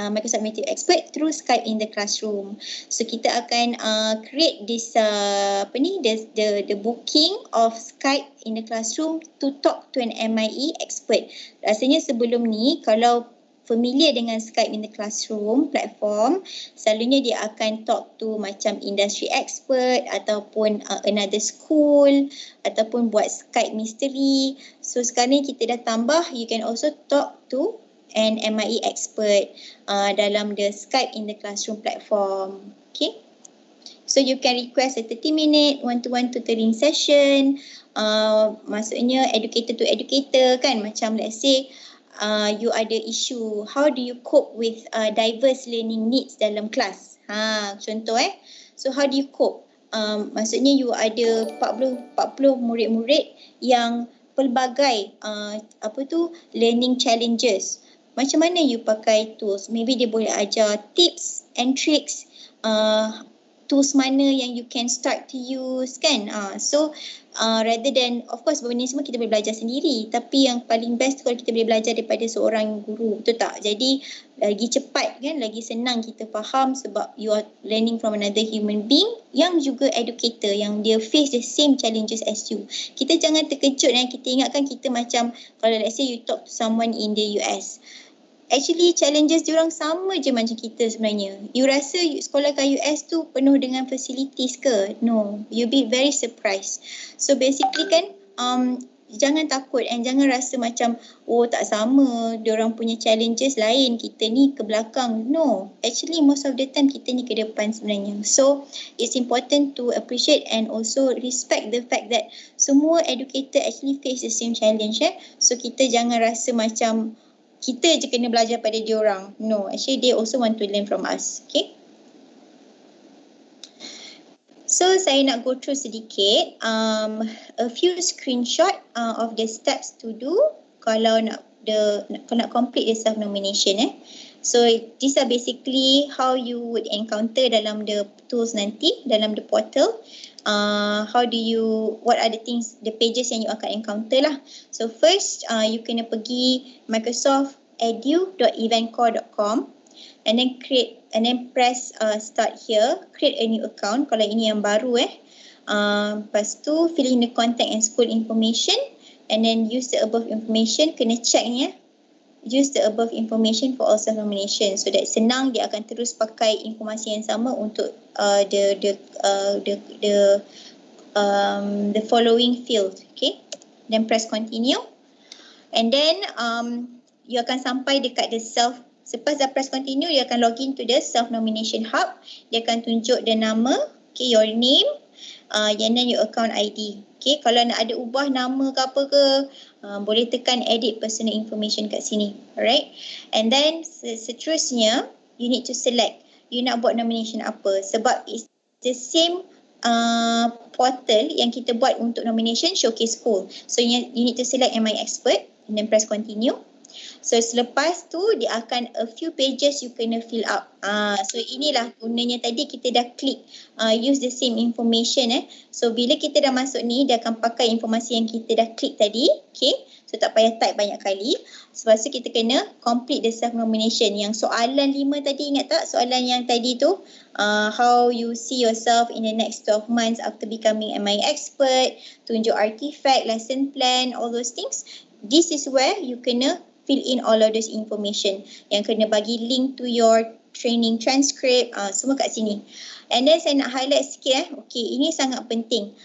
Microsoft Innovative Expert through Skype in the classroom. So kita akan create this the booking of Skype in the classroom to talk to an MIE expert. Rasanya sebelum ni kalau familiar dengan Skype in the classroom platform, selalunya dia akan talk to macam industry expert ataupun another school ataupun buat Skype mystery. So sekarang ni kita dah tambah, you can also talk to an MIE expert dalam the Skype in the classroom platform. Okay. So you can request a 30-minute one-to-one tutoring session. Maksudnya educator to educator kan, macam let's say you ada issue, how do you cope with diverse learning needs dalam kelas? Contoh so how do you cope? Maksudnya you ada 40 murid-murid yang pelbagai learning challenges. Macam mana you pakai tools? Maybe dia boleh ajar tips and tricks, tools mana yang you can start to use kan. So rather than, of course benda ni semua kita boleh belajar sendiri, tapi yang paling best kalau kita boleh belajar daripada seorang guru, betul tak? Jadi lagi cepat kan, lagi senang kita faham sebab you are learning from another human being yang juga educator, yang dia face the same challenges as you. Kita jangan terkejut kita ingatkan kita macam kalau let's say you talk to someone in the US, actually challenges diorang sama je macam kita sebenarnya. You rasa sekolah kat US tu penuh dengan facilities ke? No, you be very surprised. So basically kan, jangan takut and jangan rasa macam tak sama, diorang punya challenges lain, kita ni ke belakang. No, actually most of the time kita ni ke depan sebenarnya. So it's important to appreciate and also respect the fact that semua educator actually face the same challenge. So kita jangan rasa macam kita je kena belajar pada diorang. No, actually they also want to learn from us. Okay. So saya nak go through sedikit a few screenshot of the steps to do kalau nak complete the self nomination. So these are basically how you would encounter dalam the tools nanti, dalam the portal. What are the things, the pages yang you akan encounter lah. So first, you kena pergi microsoftedu.eventcore.com. and then press start here, create a new account kalau ini yang baru lepas tu fill in the contact and school information, and then use the above information, kena check ni use the above information for all self-nomination, so that senang dia akan terus pakai informasi yang sama untuk the following field. Okay, then press continue, and then you akan sampai dekat the Lepas dah press continue, dia akan login to the self-nomination hub. Dia akan tunjuk the nama, okay, your name, and then your account ID. Okay, kalau nak ada ubah nama ke apa ke, boleh tekan edit personal information kat sini. Alright, and then seterusnya, you need to select you nak buat nomination apa. Sebab it's the same portal yang kita buat untuk nomination showcase school. So you need to select Am I Expert and then press continue. So selepas tu dia akan a few pages you kena fill up. So inilah gunanya tadi kita dah klik use the same information So bila kita dah masuk ni, dia akan pakai informasi yang kita dah klik tadi. Okay, so tak payah type banyak kali. Lepas tu kita kena complete the self nomination. Yang soalan 5 tadi, ingat tak soalan yang tadi tu, how you see yourself in the next 12 months after becoming MI expert, tunjuk artifact, lesson plan, all those things. This is where you kena fill in all of this information. Yang kena bagi link to your training transcript, semua kat sini. And then saya nak highlight sikit okay, ini sangat penting.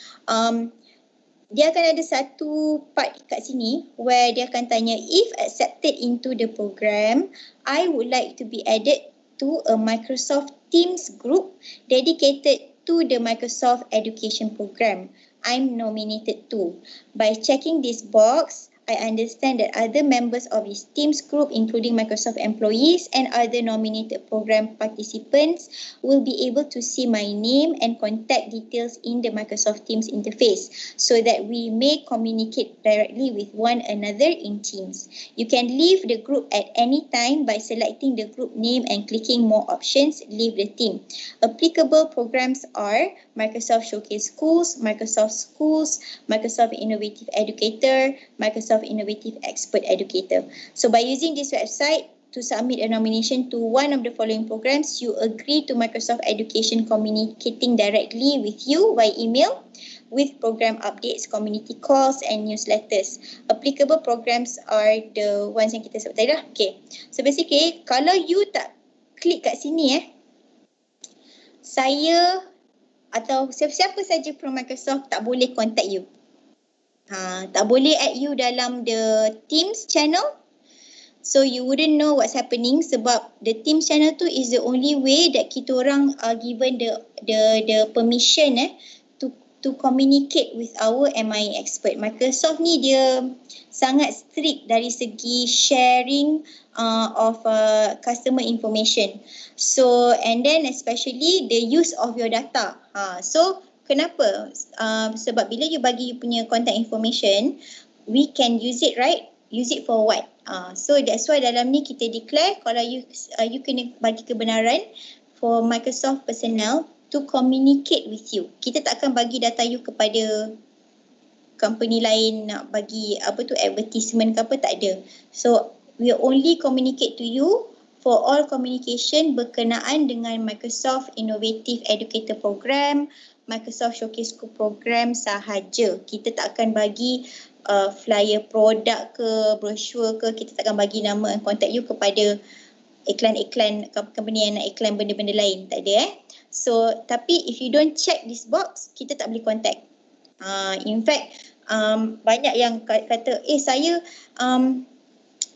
Dia akan ada satu part kat sini where dia akan tanya, if accepted into the program, I would like to be added to a Microsoft Teams group dedicated to the Microsoft Education Program I'm nominated to. By checking this box, I understand that other members of this Teams group, including Microsoft employees and other nominated program participants, will be able to see my name and contact details in the Microsoft Teams interface so that we may communicate directly with one another in Teams. You can leave the group at any time by selecting the group name and clicking more options, leave the team. Applicable programs are Microsoft Showcase Schools, Microsoft Schools, Microsoft Innovative Educator, Microsoft Innovative Expert Educator. So by using this website to submit a nomination to one of the following programs, you agree to Microsoft Education communicating directly with you by email with program updates, community calls and newsletters. Applicable programs are the ones yang kita sebut tadi lah. Okay. So basically, kalau you tak klik kat sini saya atau siapa-siapa saja from Microsoft tak boleh contact you. Tak boleh add you dalam the Teams channel. So you wouldn't know what's happening sebab the Teams channel tu is the only way that kita orang are given the permission to communicate with our MI expert. Microsoft ni dia sangat strict dari segi sharing of customer information. So and then especially the use of your data. So kenapa? Sebab bila you bagi you punya contact information, we can use it, right? Use it for what? So that's why dalam ni kita declare kalau you kena bagi kebenaran for Microsoft personnel to communicate with you. Kita tak akan bagi data you kepada company lain nak bagi advertisement ke apa, tak ada. So we only communicate to you for all communication berkenaan dengan Microsoft Innovative Educator Program, Microsoft Showcase School Program sahaja. Kita tak akan bagi flyer produk ke, brochure ke, kita tak akan bagi nama and contact you kepada iklan-iklan company yang nak iklan benda-benda lain, tak ada So, tapi if you don't check this box, kita tak boleh contact. In fact, banyak yang kata,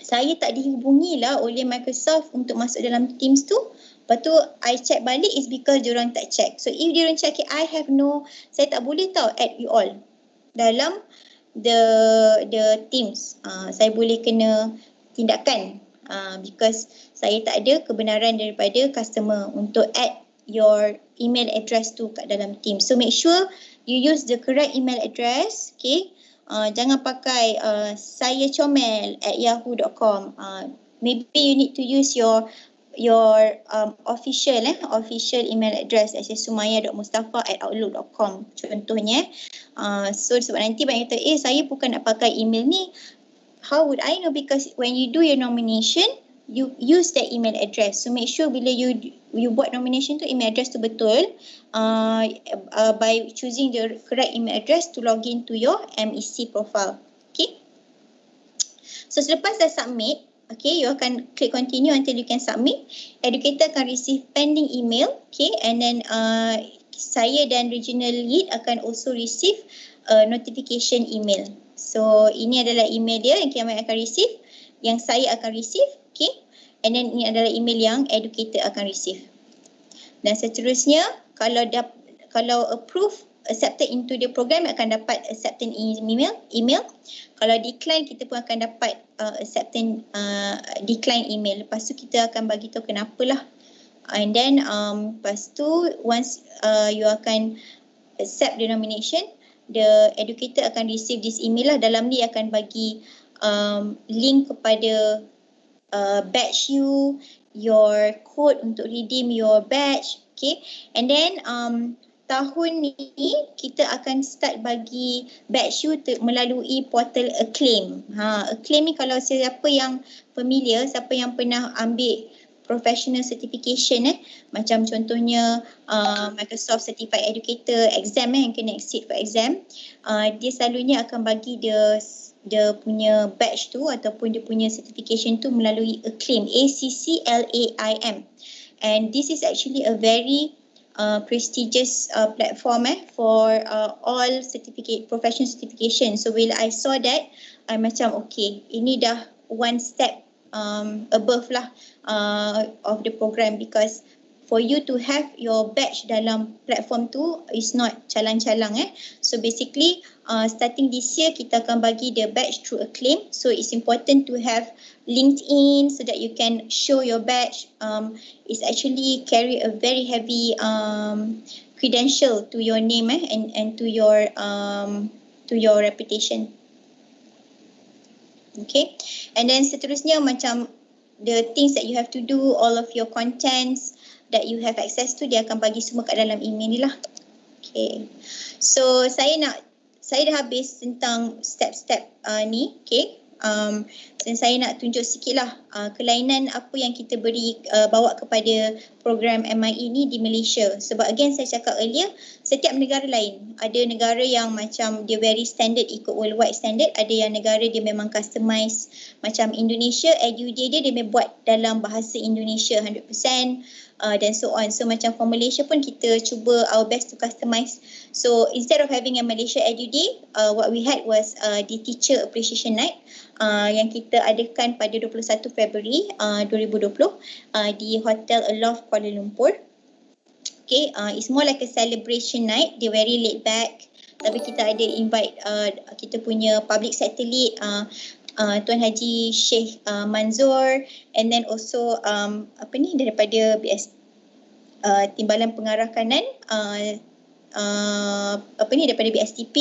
saya tak dihubungi lah oleh Microsoft untuk masuk dalam Teams tu. Lepas tu, I check balik is because diorang tak check. So, if diorang check, saya tak boleh add you all dalam the Teams. Saya boleh kena tindakan because saya tak ada kebenaran daripada customer untuk add your email address tu kat dalam Teams. So, make sure you use the correct email address, okay? Jangan pakai sayacomel@yahoo.com. Maybe you need to use your official email address, sumayyah.mustafa@outlook.com contohnya. So sebab nanti banyak kata, saya bukan nak pakai email ni. How would I know? Because when you do your nomination, you use that email address. So make sure bila you buat nomination tu, email address tu betul by choosing the correct email address to log in to your MEC profile. Okay. So selepas dah submit, okay, you akan click continue until you can submit. Educator akan receive pending email, okay, and then saya dan regional lead akan also receive notification email. So ini adalah email dia yang kami akan receive, yang saya akan receive, okay, and then ini adalah email yang educator akan receive. Dan seterusnya kalau approve, accepted into the program, akan dapat acceptance email. Kalau decline, kita pun akan dapat acceptance decline email. Lepas tu kita akan bagi tahu kenapalah. And then lepas tu once you akan accept the nomination, the educator akan receive this email lah. Dalam ni akan bagi link kepada badge you, your code untuk redeem your badge, okay. And then tahun ni kita akan start bagi badge you melalui portal Acclaim. Acclaim ni kalau siapa yang familiar, siapa yang pernah ambil professional certification macam contohnya Microsoft Certified Educator exam yang kena exit for exam, dia selalunya akan bagi dia punya badge tu ataupun dia punya certification tu melalui Acclaim, ACCLAIM. And this is actually a very prestigious platform for all professional certification. So bila I saw that, I macam okay, ini dah one step above lah of the program, because for you to have your badge dalam platform tu is not calang-calang. So basically starting this year kita akan bagi the badge through Acclaim. So it's important to have LinkedIn so that you can show your badge. It's actually carry a very heavy credential to your name and to your reputation. Okay, and then seterusnya macam the things that you have to do, all of your contents that you have access to, dia akan bagi semua kat dalam email ni lah. Okay, so saya dah habis tentang step-step ni, okay. Dan saya nak tunjuk sikit lah kelainan apa yang kita bawa kepada program MIE ni di Malaysia. Sebab again saya cakap earlier, setiap negara lain. Ada negara yang macam dia very standard, ikut worldwide standard. Ada yang negara dia memang customise. Macam Indonesia, EduDay dia buat dalam bahasa Indonesia 100%. Dan so on. So macam for Malaysia pun kita cuba our best to customise. So instead of having a Malaysia EduDay, what we had was the Teacher Appreciation Night yang kita adakan pada 21 Februari 2020 di Hotel Aloft Kuala Lumpur. Okay, it's more like a celebration night. Dia very laid back. Tapi kita ada invite kita punya public sector lead, Tuan Haji Sheikh Manzur, and then also daripada Timbalan Pengarah Kanan daripada BSTP,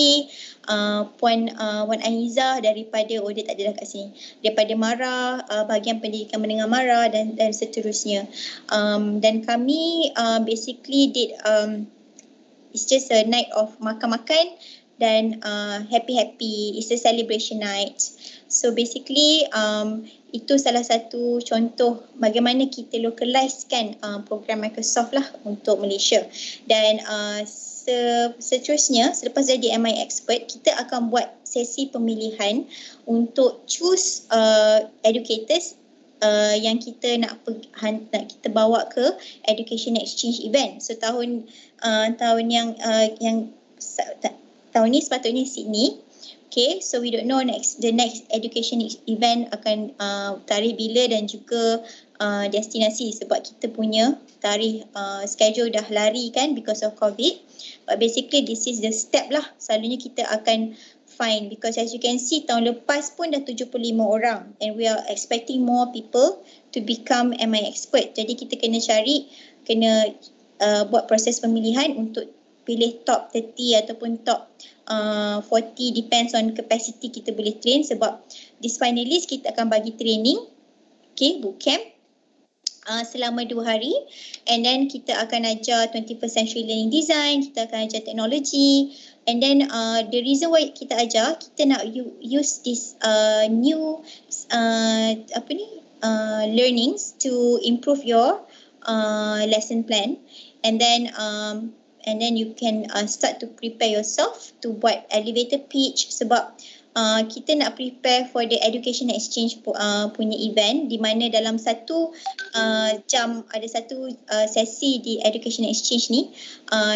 Puan Anizah daripada dia tak ada kat sini, daripada MARA, bahagian pendidikan menengah MARA dan seterusnya. Dan kami basically did it's just a night of makan-makan dan happy-happy. It's a celebration night. So basically itu salah satu contoh bagaimana kita localizekan program Microsoft lah untuk Malaysia. Dan seterusnya, selepas jadi MI Expert, kita akan buat sesi pemilihan untuk choose educators yang kita nak kita bawa ke Education Exchange Event. So tahun ni sepatutnya Sydney. Okay, so we don't know the next education event akan tarikh bila dan juga destinasi, sebab kita punya tarikh schedule dah lari kan because of COVID. But basically this is the step lah. Selalunya kita akan find, because as you can see tahun lepas pun dah 75 orang and we are expecting more people to become MI Expert. Jadi kita kena buat proses pemilihan untuk pilih top 30 ataupun top 40, depends on capacity kita boleh train. Sebab this finalist kita akan bagi training, okay, bootcamp selama 2 hari, and then kita akan ajar 21st century learning design, kita akan ajar teknologi, and then the reason why kita ajar, kita nak use this new learnings to improve your lesson plan, and then you can start to prepare yourself to buat elevator pitch, sebab kita nak prepare for the education exchange punya event, di mana dalam satu jam ada satu sesi di education exchange ni,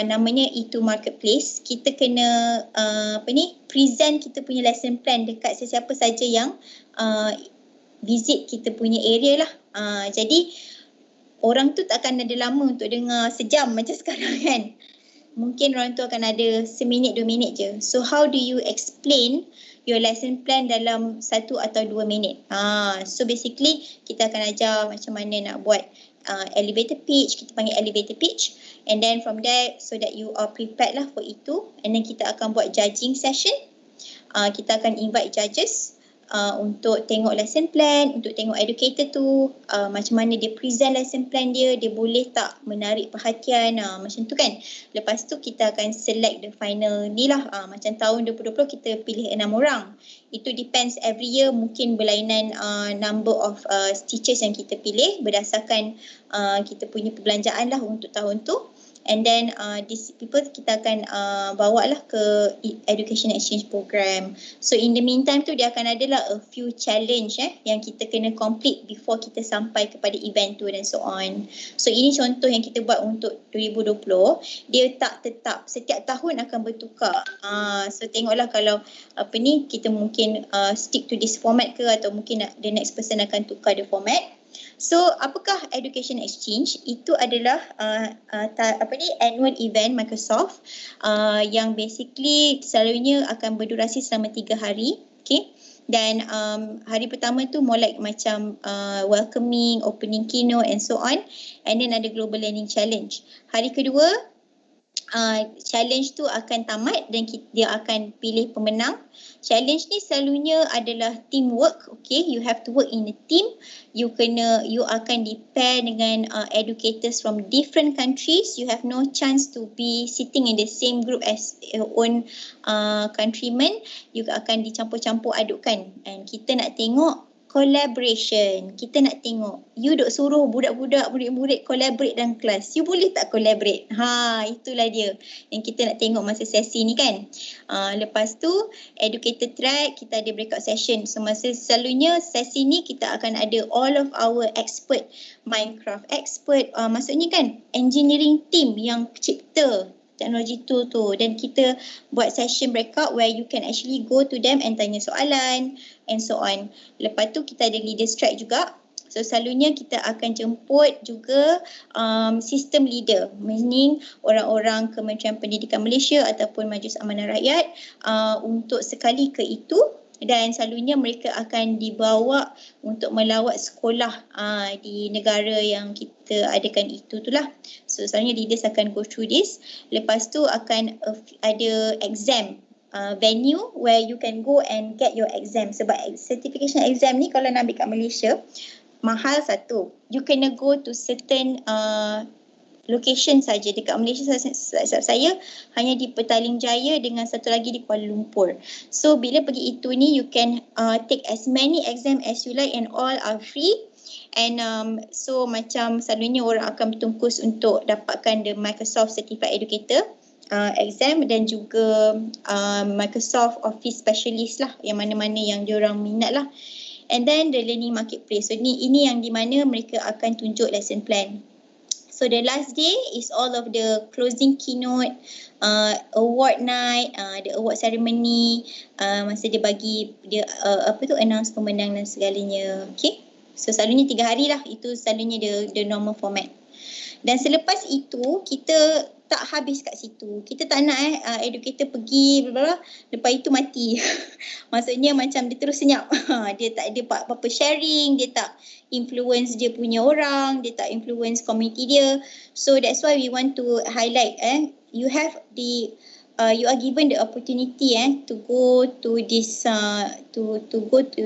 namanya itu marketplace. Kita kena present kita punya lesson plan dekat sesiapa saja yang visit kita punya area lah. Jadi orang tu tak akan ada lama untuk dengar sejam macam sekarang kan. Mungkin orang tu akan ada seminit 2 minit je. So how do you explain your lesson plan dalam 1 atau 2 minit? So basically kita akan ajar macam mana nak buat elevator pitch. Kita panggil elevator pitch, and then from there, so that you are prepared lah for itu. And then kita akan buat judging session. Kita akan invite judges untuk tengok lesson plan, untuk tengok educator tu macam mana dia present lesson plan dia boleh tak menarik perhatian, macam tu kan. Lepas tu kita akan select the final ni lah. Macam tahun 2020 kita pilih 6 orang. Itu depends every year, mungkin berlainan number of teachers yang kita pilih berdasarkan kita punya perbelanjaan lah untuk tahun tu. And then these people kita akan bawa lah ke education exchange program. So in the meantime tu dia akan ada lah a few challenge yang kita kena complete before kita sampai kepada event tu dan so on. So ini contoh yang kita buat untuk 2020. Dia tak tetap, setiap tahun akan bertukar. So tengoklah kalau kita mungkin stick to this format ke, atau mungkin the next person akan tukar the format. So apakah education exchange? Itu adalah annual event Microsoft yang basically selalunya akan berdurasi selama 3 hari. Okay. Dan hari pertama tu more like macam welcoming, opening keynote and so on. And then ada global learning challenge. Hari kedua challenge tu akan tamat dan dia akan pilih pemenang. Challenge ni selalunya adalah teamwork. Okay, you have to work in a team. You akan di-pair dengan educators from different countries. You have no chance to be sitting in the same group as your own countrymen. You akan dicampur-campur adukkan. And kita nak tengok collaboration. Kita nak tengok, you duk suruh budak-budak, murid-murid collaborate dalam kelas. You boleh tak collaborate? Itulah dia yang kita nak tengok masa sesi ni kan. Lepas tu, educator track, kita ada breakout session. So masa selalunya sesi ni kita akan ada all of our expert, Minecraft expert, maksudnya kan engineering team yang cipta teknologi tool tu, dan kita buat session breakout where you can actually go to them and tanya soalan and so on. Lepas tu kita ada leaders track juga. So selalunya kita akan jemput juga system leader, meaning orang-orang Kementerian Pendidikan Malaysia ataupun Majlis Amanah Rakyat untuk sekali ke itu. Dan selalunya mereka akan dibawa untuk melawat sekolah di negara yang kita adakan itu tu lah. So selalunya leaders akan go through this. Lepas tu akan ada exam venue where you can go and get your exam. Sebab certification exam ni kalau nak ambil kat Malaysia, mahal satu. You kena go to certain location saja. Dekat Malaysia saya hanya di Petaling Jaya dengan satu lagi di Kuala Lumpur. So bila pergi itu ni, you can take as many exam as you like and all are free. And so macam selalunya orang akan bertungkus untuk dapatkan the Microsoft Certified Educator exam, dan juga Microsoft Office Specialist lah, yang mana-mana yang diorang minat lah. And then the learning marketplace. So ini yang di mana mereka akan tunjuk lesson plan. So the last day is all of the closing keynote, award night, the award ceremony, masa dia bagi dia announce pemenang dan segalanya. Okay. So selalunya 3 hari lah, itu selalunya the normal format. Dan selepas itu kita tak habis kat situ. Kita tak nak educator pergi bla bla, lepas itu mati. Maksudnya macam dia terus senyap. Dia tak ada apa-apa sharing, dia tak influence dia punya orang, dia tak influence community dia. So that's why we want to highlight you have you are given the opportunity to go to this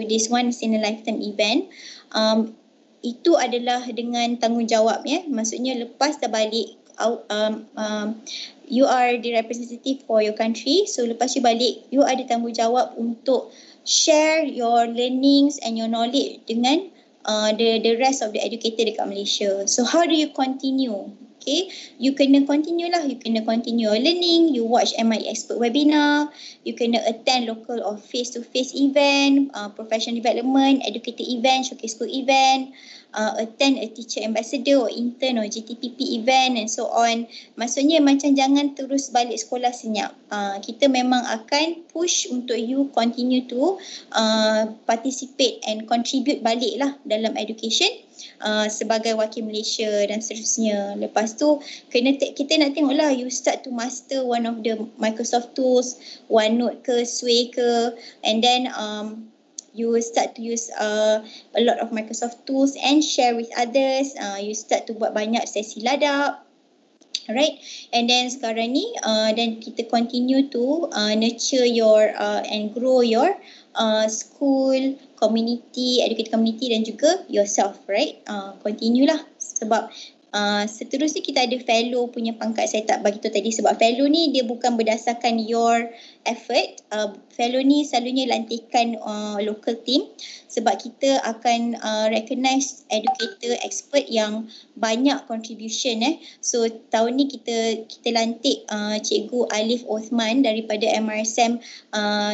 this once in a lifetime event. Itu adalah dengan tanggungjawab Maksudnya lepas dah balik, you are the representative for your country. So lepas you balik, you ada tanggungjawab untuk share your learnings and your knowledge dengan the rest of the educator dekat Malaysia. So how do you continue? Okay, you kena continue lah. You kena continue your learning. You watch MI expert webinar. You kena attend local or face-to-face event, professional development, educator event, showcase school event, attend a teacher ambassador or intern or GTPP event and so on. Maksudnya macam jangan terus balik sekolah senyap. Kita memang akan push untuk you continue to participate and contribute balik lah dalam education. Sebagai wakil Malaysia dan seterusnya. Lepas tu kita nak tengok lah you start to master one of the Microsoft tools, OneNote ke, Sway ke, and then you will start to use a lot of Microsoft tools and share with others. You start to buat banyak sesi ladap. Alright, and then sekarang ni then kita continue to nurture your and grow your school, community, educated community dan juga yourself, right? Continue lah sebab seterusnya kita ada fellow punya pangkat. Saya tak bagi tahu tadi sebab fellow ni dia bukan berdasarkan your effort. Fellow ni selalunya lantikan local team sebab kita akan recognize educator expert yang banyak contribution. So tahun ni kita lantik Cikgu Alif Osman daripada MRSM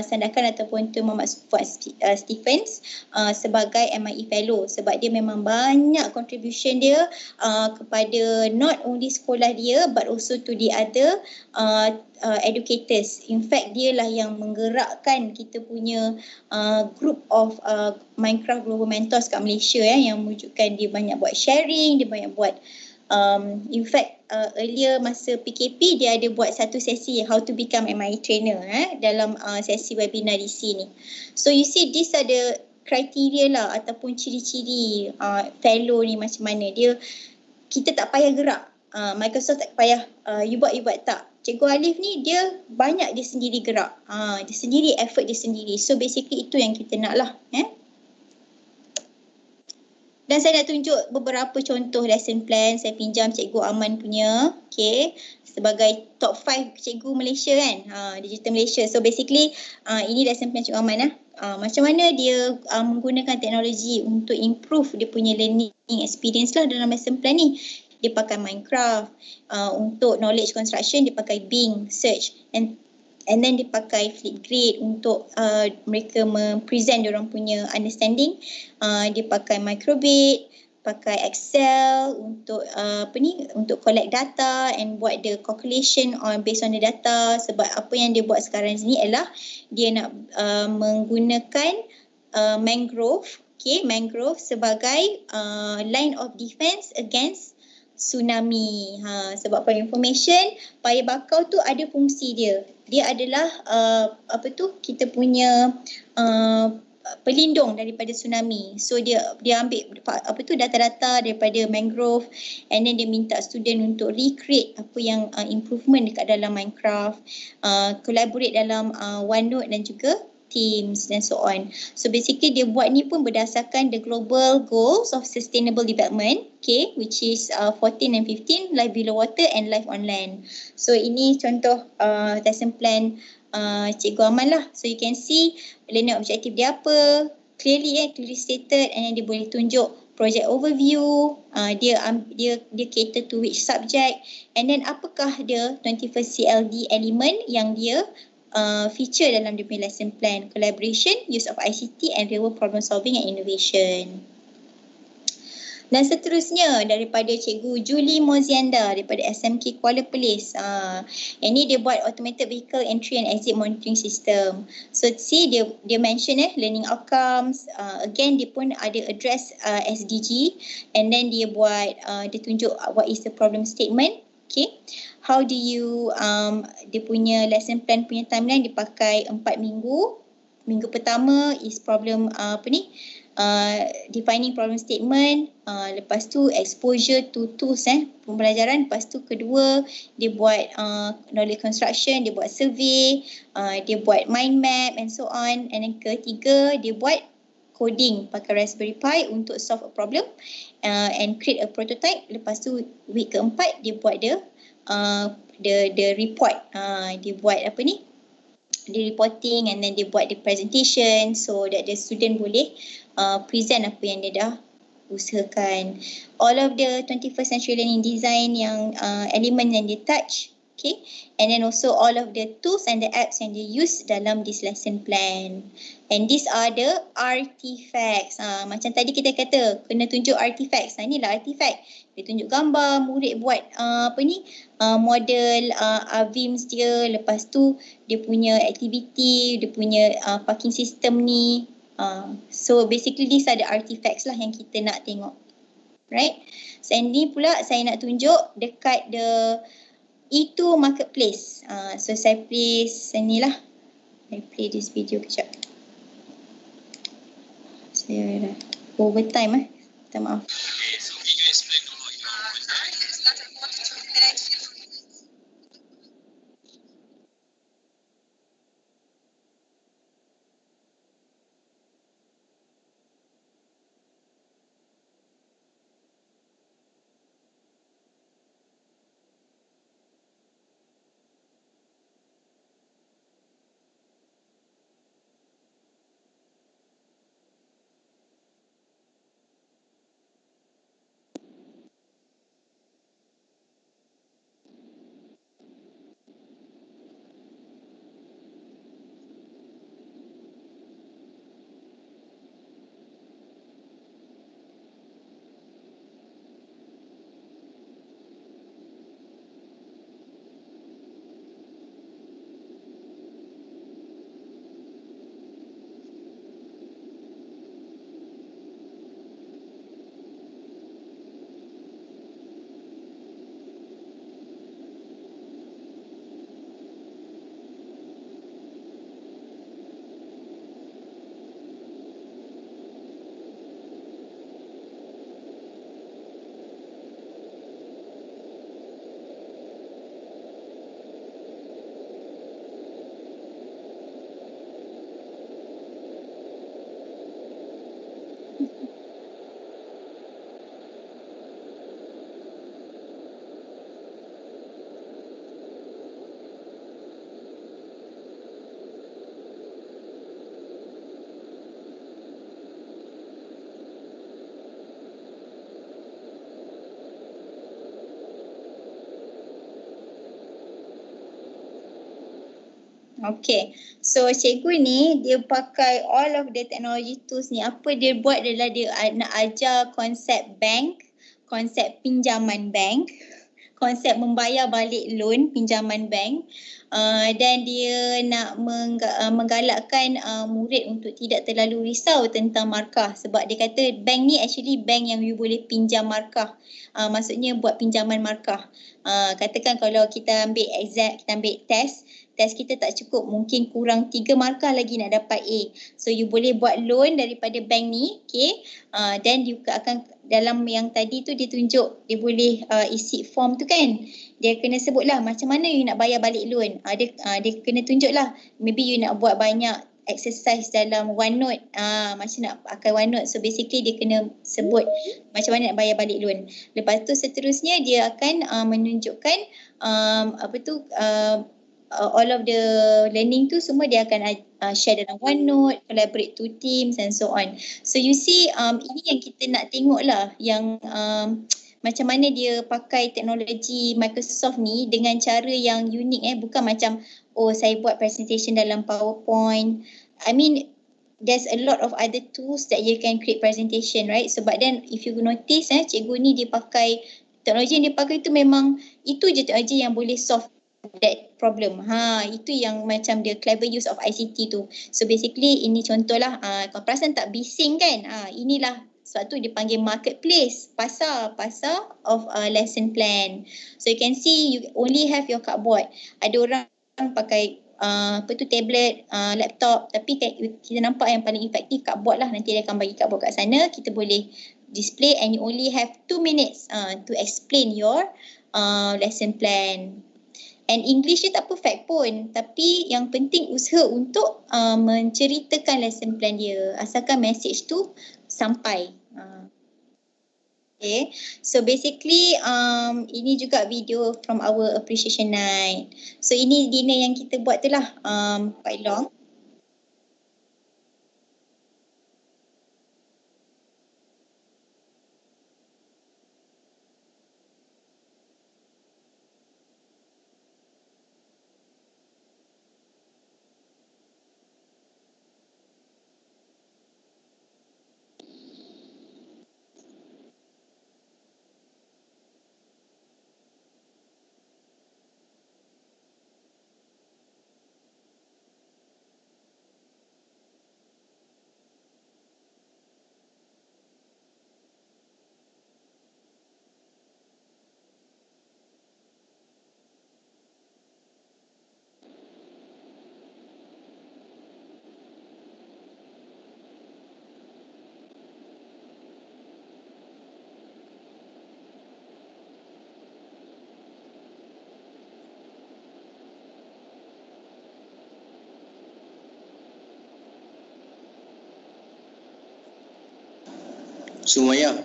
Sandakan ataupun Tun Muhammad Puan Stephens sebagai MIE Fellow sebab dia memang banyak contribution dia kepada not only sekolah dia but also to the other educators. In fact, dia lah yang menggerakkan kita punya group of Minecraft Global Mentors kat Malaysia yang mewujudkan dia banyak buat sharing, dia banyak buat in fact earlier masa PKP dia ada buat satu sesi how to become MIE trainer dalam sesi webinar di sini. So you see these are the criteria lah ataupun ciri-ciri fellow ni macam mana. Kita tak payah gerak. Microsoft tak payah you buat tak. Cikgu Alif ni dia banyak dia sendiri gerak. Dia sendiri effort dia sendiri. So basically itu yang kita nak lah. Dan saya nak tunjuk beberapa contoh lesson plan. Saya pinjam Cikgu Aman punya. Okay. Sebagai top 5 cikgu Malaysia kan. Digital Malaysia. So basically ini lesson plan Cikgu Aman macam mana dia menggunakan teknologi untuk improve dia punya learning experience lah dalam lesson plan ni. Dia pakai Minecraft. Untuk knowledge construction dia pakai Bing search and then dia pakai Flipgrid untuk mereka present diorang punya understanding. Dia pakai Microbit, pakai Excel untuk untuk collect data and buat the calculation based on the data. Sebab apa yang dia buat sekarang ni ialah dia nak menggunakan mangrove, mangrove sebagai line of defense against tsunami. Sebab for information, paya bakau tu ada fungsi dia. Dia adalah kita punya pelindung daripada tsunami. So dia ambil data-data daripada mangrove and then dia minta student untuk recreate apa yang improvement dekat dalam Minecraft, collaborate dalam OneNote dan juga Teams dan so on. So basically dia buat ni pun berdasarkan the global goals of sustainable development, which is 14 and 15, life below water and life on land. So ini contoh lesson plan Cikgu Aman lah. So you can see learning objective dia apa, clearly stated, and then dia boleh tunjuk project overview, dia cater to which subject, and then apakah dia 21st CLD element yang dia feature dalam dia punya lesson plan. Collaboration, use of ICT and real world problem solving and innovation. Dan seterusnya daripada Cikgu Julie Mozianda daripada SMK Kuala Perlis. Ini dia buat automated vehicle entry and exit monitoring system. So see dia mention learning outcomes. Again dia pun ada address SDG and then dia buat dia tunjuk what is the problem statement. How do you dia punya lesson plan punya timeline dia pakai 4 minggu. Minggu pertama is problem defining problem statement, lepas tu exposure to tools pembelajaran, lepas tu kedua dia buat knowledge construction, dia buat survey, dia buat mind map and so on, and then ketiga dia buat coding pakai Raspberry Pi untuk solve a problem and create a prototype. Lepas tu week keempat dia buat the report, dia buat the reporting and then dia buat the presentation so that the student boleh present apa yang dia dah usahakan all of the 21st century learning design yang elemen yang dia touch. Okay, and then also all of the tools and the apps yang dia use dalam this lesson plan. And these are the artifacts. Macam tadi kita kata kena tunjuk artifacts. Inilah artifact. Dia tunjuk gambar, murid buat model AVIMS dia. Lepas tu dia punya activity, dia punya parking system ni. So basically these are the artifacts lah yang kita nak tengok. Right? So ni pula saya nak tunjuk dekat the itu marketplace. So saya play sini lah. I play this video kejap. Saya dah overtime minta maaf. Okay, so can you explain dulu Okay, so cikgu ni dia pakai all of the technology tools ni. Apa dia buat adalah dia nak ajar konsep bank, konsep pinjaman bank, konsep membayar balik loan pinjaman bank, dan dia nak menggalakkan murid untuk tidak terlalu risau tentang markah, sebab dia kata bank ni actually bank yang you boleh pinjam markah. Maksudnya buat pinjaman markah. Katakan kalau kita ambil exam, kita ambil test kita tak cukup, mungkin kurang 3 markah lagi nak dapat A. So you boleh buat loan daripada bank ni, okay. Dan you akan dalam yang tadi tu dia tunjuk, dia boleh isi form tu kan. Dia kena sebutlah macam mana you nak bayar balik loan. Dia kena tunjuklah, maybe you nak buat banyak exercise dalam OneNote, macam nak pakai OneNote. So basically dia kena sebut macam mana nak bayar balik loan. Lepas tu seterusnya dia akan menunjukkan all of the learning tu semua dia akan share dalam OneNote, collaborate to teams and so on. So you see ini yang kita nak tengok lah, yang macam mana dia pakai teknologi Microsoft ni dengan cara yang unik bukan macam saya buat presentation dalam PowerPoint. I mean there's a lot of other tools that you can create presentation, right? So but then if you notice cikgu ni dia pakai teknologi yang dia pakai tu memang itu je teknologi yang boleh solve that problem. Itu yang macam the clever use of ICT tu. So basically ini contohlah, kau perasan tak bising kan? Inilah sebab tu dia panggil marketplace, pasar of lesson plan. So you can see you only have your cardboard. Ada orang pakai tablet, laptop, tapi kita nampak yang paling efektif cardboard lah. Nanti dia akan bagi cardboard kat sana, kita boleh display and you only have 2 minutes to explain your lesson plan. And English dia tak perfect pun, tapi yang penting usaha untuk menceritakan lesson plan dia, asalkan message tu sampai. Okay, so basically ini juga video from our appreciation night. So ini dinner yang kita buat tu lah, quite long. Sumayyah,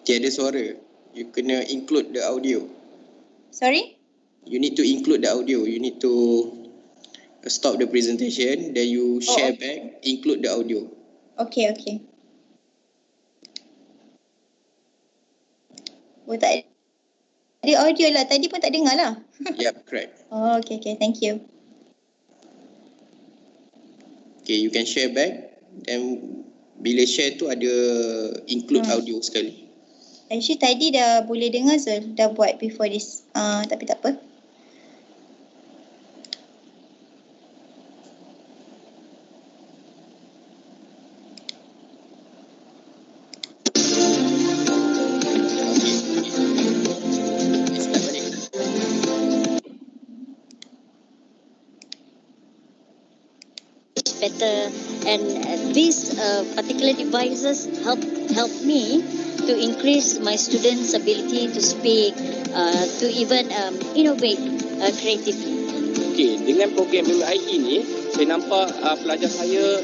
tiada suara. You kena include the audio. Sorry? You need to include the audio. You need to stop the presentation, then you share back, include the audio. Okay. Oh, tak ada audio lah. Tadi pun tak dengar lah. Yep, correct. Oh, okay. Thank you. Okay, you can share back. Then bila share tu ada include audio sekali. Actually tadi dah boleh dengar Zul. Dah buat before this. Tapi tak apa. Better, and these particular devices help me to increase my students' ability to speak, to even innovate creatively. Okey, dengan program MMI ini, saya nampak pelajar saya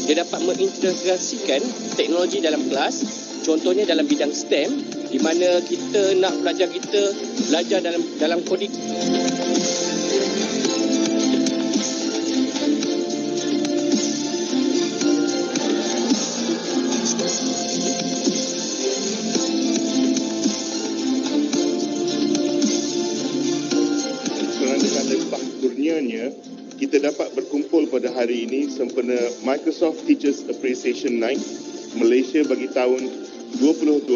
dia dapat mengintegrasikan teknologi dalam kelas. Contohnya dalam bidang STEM, di mana kita nak pelajar kita belajar dalam koding. Kita dapat berkumpul pada hari ini sempena Microsoft Teachers Appreciation Night Malaysia bagi tahun 2020.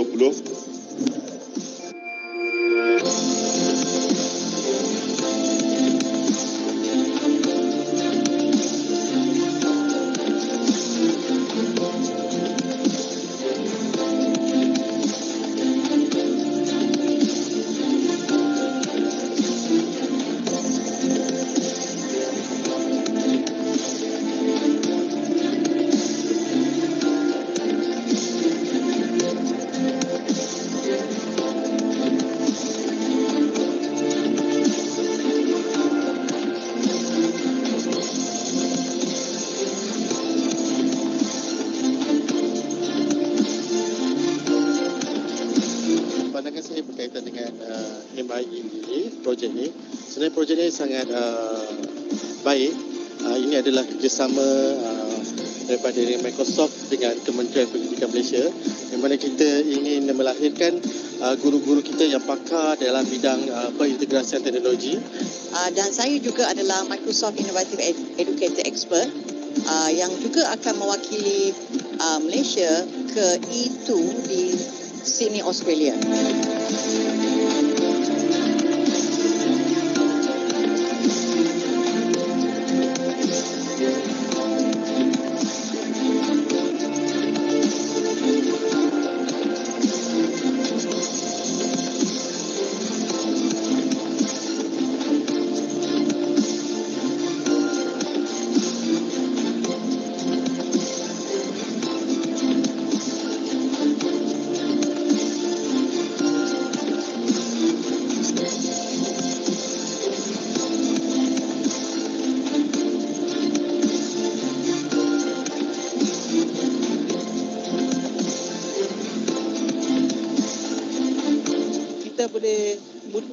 Sebenarnya projek ini sangat baik. Ini adalah kerjasama daripada Microsoft dengan Kementerian Pendidikan Malaysia, yang mana kita ingin melahirkan guru-guru kita yang pakar dalam bidang pengintegrasian teknologi. Dan saya juga adalah Microsoft Innovative Educator Expert yang juga akan mewakili Malaysia ke E2 di Sydney, Australia.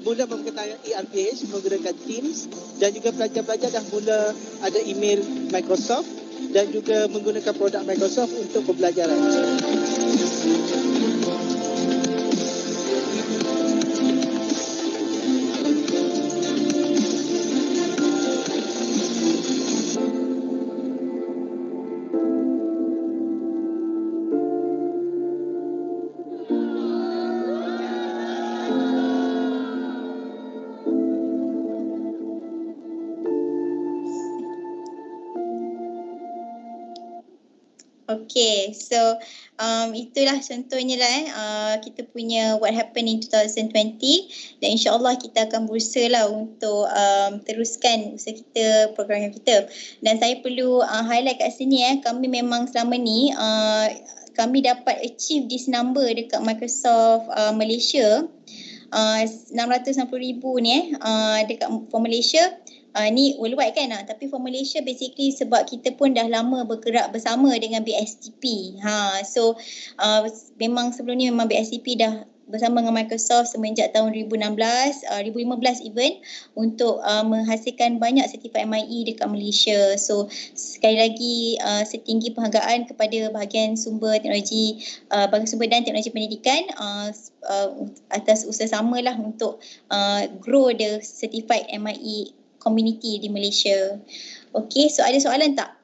Mula menggunakan ERPH menggunakan Teams, dan juga pelajar-pelajar dah mula ada email Microsoft dan juga menggunakan produk Microsoft untuk pembelajaran. Okay, so itulah contohnya lah kita punya what happened in 2020, dan insyaAllah kita akan berusaha lah untuk teruskan usaha kita, program kita. Dan saya perlu highlight kat sini kami memang selama ni kami dapat achieve this number dekat Microsoft Malaysia, 660,000 ni dekat for Malaysia. Ni worldwide kan, tapi for Malaysia basically sebab kita pun dah lama bergerak bersama dengan BSTP. So memang sebelum ni memang BSTP dah bersama dengan Microsoft semenjak tahun 2015 even untuk menghasilkan banyak sertifikat MIE dekat Malaysia. So sekali lagi setinggi penghargaan kepada bahagian sumber teknologi, bahagian sumber dan teknologi pendidikan atas usaha samalah untuk grow the certified MIE community di Malaysia. Okay, so ada soalan tak?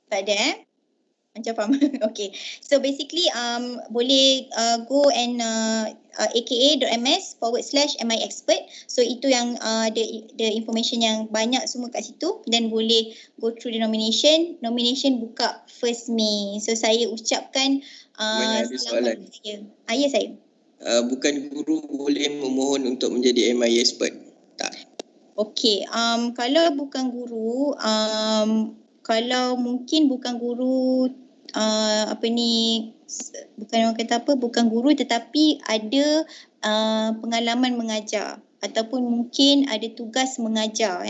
Tak ada macam faham. Okay. So basically boleh go and aka.ms/MI expert. So itu yang the information yang banyak semua kat situ, dan boleh go through the nomination. Nomination buka 1st May. So saya ucapkan ada soalan. Saya. Ya saya. Bukan guru boleh memohon untuk menjadi MI expert? Tak. Okay. Kalau bukan guru, kalau mungkin bukan guru bukan orang kata apa, bukan guru tetapi ada pengalaman mengajar ataupun mungkin ada tugas mengajar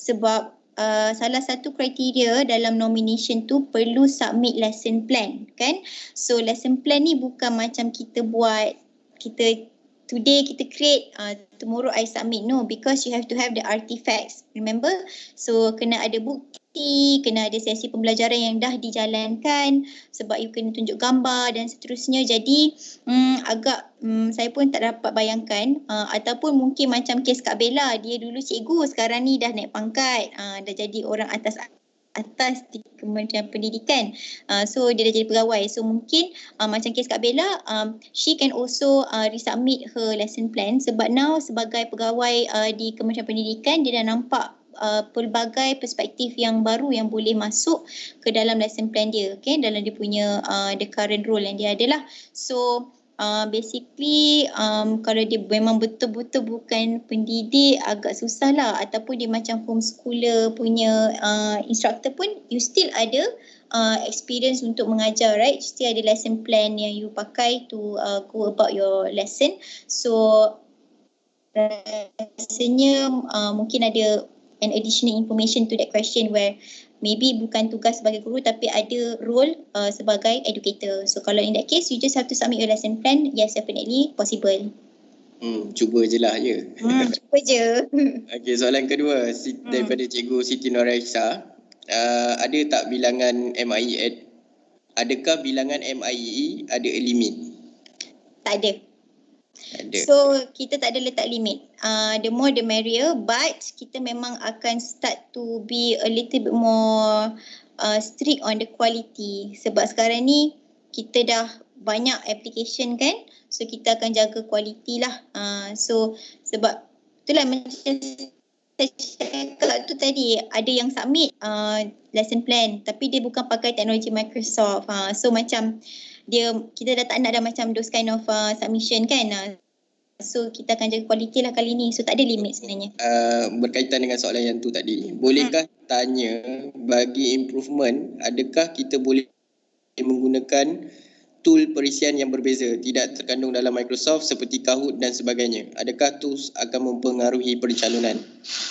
sebab salah satu kriteria dalam nomination tu perlu submit lesson plan kan. So lesson plan ni bukan macam kita buat, today kita create, tomorrow I submit. No, because you have to have the artifacts. Remember? So kena ada bukti, kena ada sesi pembelajaran yang dah dijalankan, sebab you kena tunjuk gambar dan seterusnya. Jadi agak saya pun tak dapat bayangkan, ataupun mungkin macam kes Kak Bella, dia dulu cikgu, sekarang ni dah naik pangkat, dah jadi orang atas di Kementerian Pendidikan. So dia dah jadi pegawai. So mungkin macam kes Kak Bella, she can also resubmit her lesson plan sebab now sebagai pegawai di Kementerian Pendidikan, dia dah nampak pelbagai perspektif yang baru yang boleh masuk ke dalam lesson plan dia, okay, dalam dia punya the current role yang dia ada lah. So basically kalau dia memang betul-betul bukan pendidik, agak susah lah, ataupun dia macam homeschooler punya instructor pun, you still ada experience untuk mengajar, right? Still ada lesson plan yang you pakai to go about your lesson. So rasanya mungkin ada an additional information to that question where maybe bukan tugas sebagai guru tapi ada role sebagai educator. So kalau in that case, you just have to submit your lesson plan. Yes, definitely possible. Cuba je lah ya. Cuba je. Okey, soalan kedua daripada Cikgu Siti Noraisa. Ada tak bilangan MIE? Adakah bilangan MIE ada a limit? Tak ada. Ada. So kita tak ada letak limit. The more the merrier, but kita memang akan start to be a little bit more strict on the quality. Sebab sekarang ni kita dah banyak application kan, so kita akan jaga quality lah. So sebab itulah macam saya cakap tu tadi, ada yang submit lesson plan tapi dia bukan pakai teknologi Microsoft. So macam kita dah tak nak dah macam those kind of submission kan. So kita akan jaga quality lah kali ni. So tak ada limit sebenarnya. Berkaitan dengan soalan yang tu tadi, bolehkah tanya bagi improvement, adakah kita boleh menggunakan tool perisian yang berbeza, tidak terkandung dalam Microsoft seperti Kahoot dan sebagainya? Adakah tools akan mempengaruhi pencalonan?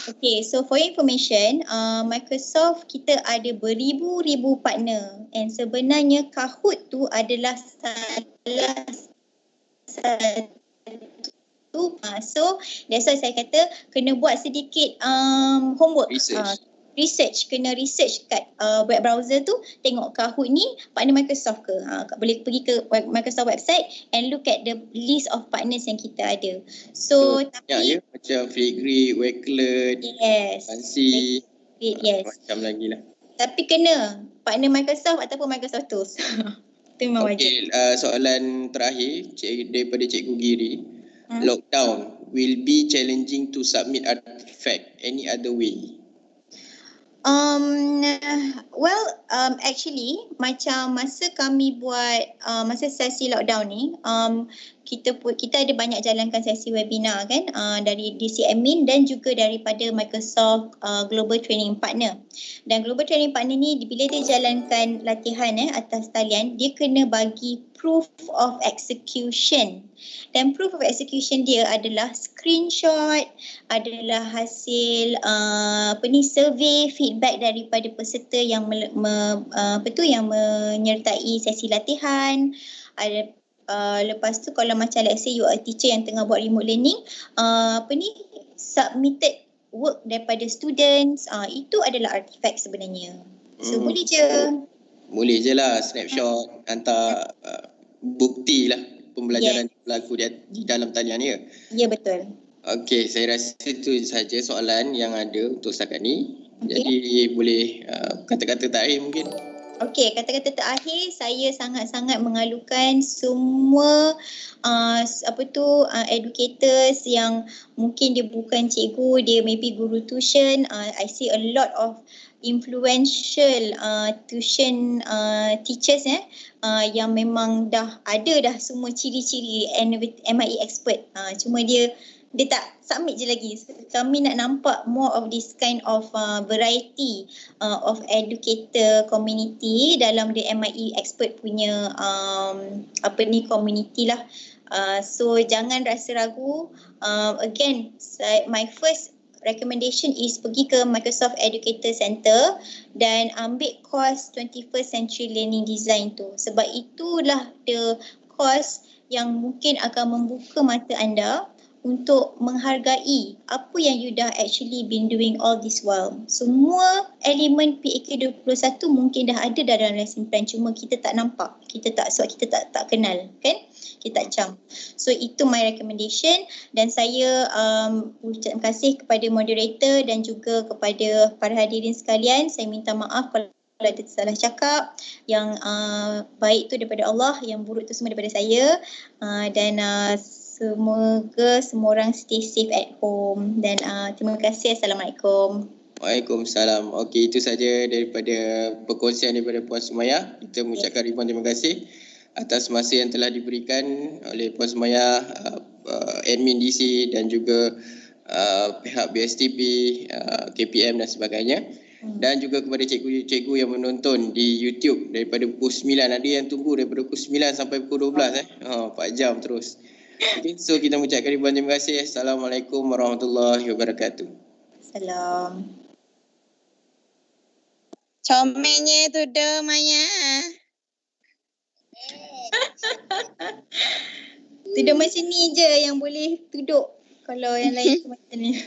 Okay, so for your information, Microsoft kita ada beribu-ribu partner, and sebenarnya Kahoot tu adalah salah satu. So that's why saya kata kena buat sedikit homework. Research, kena research kat web browser tu, tengok Kahoot ni partner Microsoft ke. Boleh pergi ke Microsoft website and look at the list of partners yang kita ada. So tapi macam Figri, Wakelet, Fancy, macam lagi lah. Tapi kena partner Microsoft ataupun Microsoft Tools. Itu memang wajib. Soalan terakhir daripada Cikgu Giri. Lockdown will be challenging to submit artifact. Any other way? Well, Actually macam masa kami buat masa sesi lockdown ni, kita ada banyak jalankan sesi webinar kan, dari DC Admin dan juga daripada Microsoft Global Training Partner. Dan Global Training Partner ni bila dia jalankan latihan atas talian, dia kena bagi proof of execution. Dan proof of execution dia adalah screenshot, adalah hasil survey feedback daripada peserta yang yang menyertai sesi latihan. Ada lepas tu kalau macam let's say you are a teacher yang tengah buat remote learning, submitted work daripada students, itu adalah artifact sebenarnya. So boleh je. Boleh je lah snapshot, hantar bukti lah pembelajaran berlaku di dalam talian ya. Ya betul. Okey, saya rasa itu saja soalan yang ada untuk setakat ni. Jadi boleh kata-kata terakhir mungkin. Okey, kata-kata terakhir, saya sangat-sangat mengalukan semua educators yang mungkin dia bukan cikgu, dia maybe guru tuition. I see a lot of influential tuition teachers yang memang dah ada semua ciri-ciri MIE expert. Cuma dia tak submit je lagi. Kami nak nampak more of this kind of variety of educator community dalam the MIE expert punya community lah. So jangan rasa ragu. Again, my first recommendation is pergi ke Microsoft Educator Center dan ambil course 21st Century Learning Design tu. Sebab itulah the course yang mungkin akan membuka mata anda untuk menghargai apa yang you dah actually been doing all this while. Semua elemen PAK 21 mungkin dah ada dalam lesson plan, cuma kita tak nampak. Sebab kita tak kenal kan? Kita tak jam. So itu my recommendation dan saya ucap terima kasih kepada moderator dan juga kepada para hadirin sekalian. Saya minta maaf kalau ada salah cakap. Yang baik tu daripada Allah, yang buruk tu semua daripada saya. Dan semoga semua orang stay safe at home dan terima kasih. Assalamualaikum. Waalaikumsalam. Okey, itu saja daripada perkongsian daripada Puan Sumayyah. Kita mengucapkan ribuan terima kasih atas masa yang telah diberikan oleh Puan Sumayyah, admin DC dan juga pihak BSTP, KPM dan sebagainya. Dan juga kepada cikgu-cikgu yang menonton di YouTube daripada pukul 9. Ada yang tunggu daripada pukul 9 sampai pukul 12 4 jam terus. Okay, so kita mengucapkan ribuan terima kasih. Assalamualaikum warahmatullahi wabarakatuh. Salam. Comelnya tu dah Maya. Tuduk macam ni je yang boleh tuduk. Kalau yang lain tu macam ni.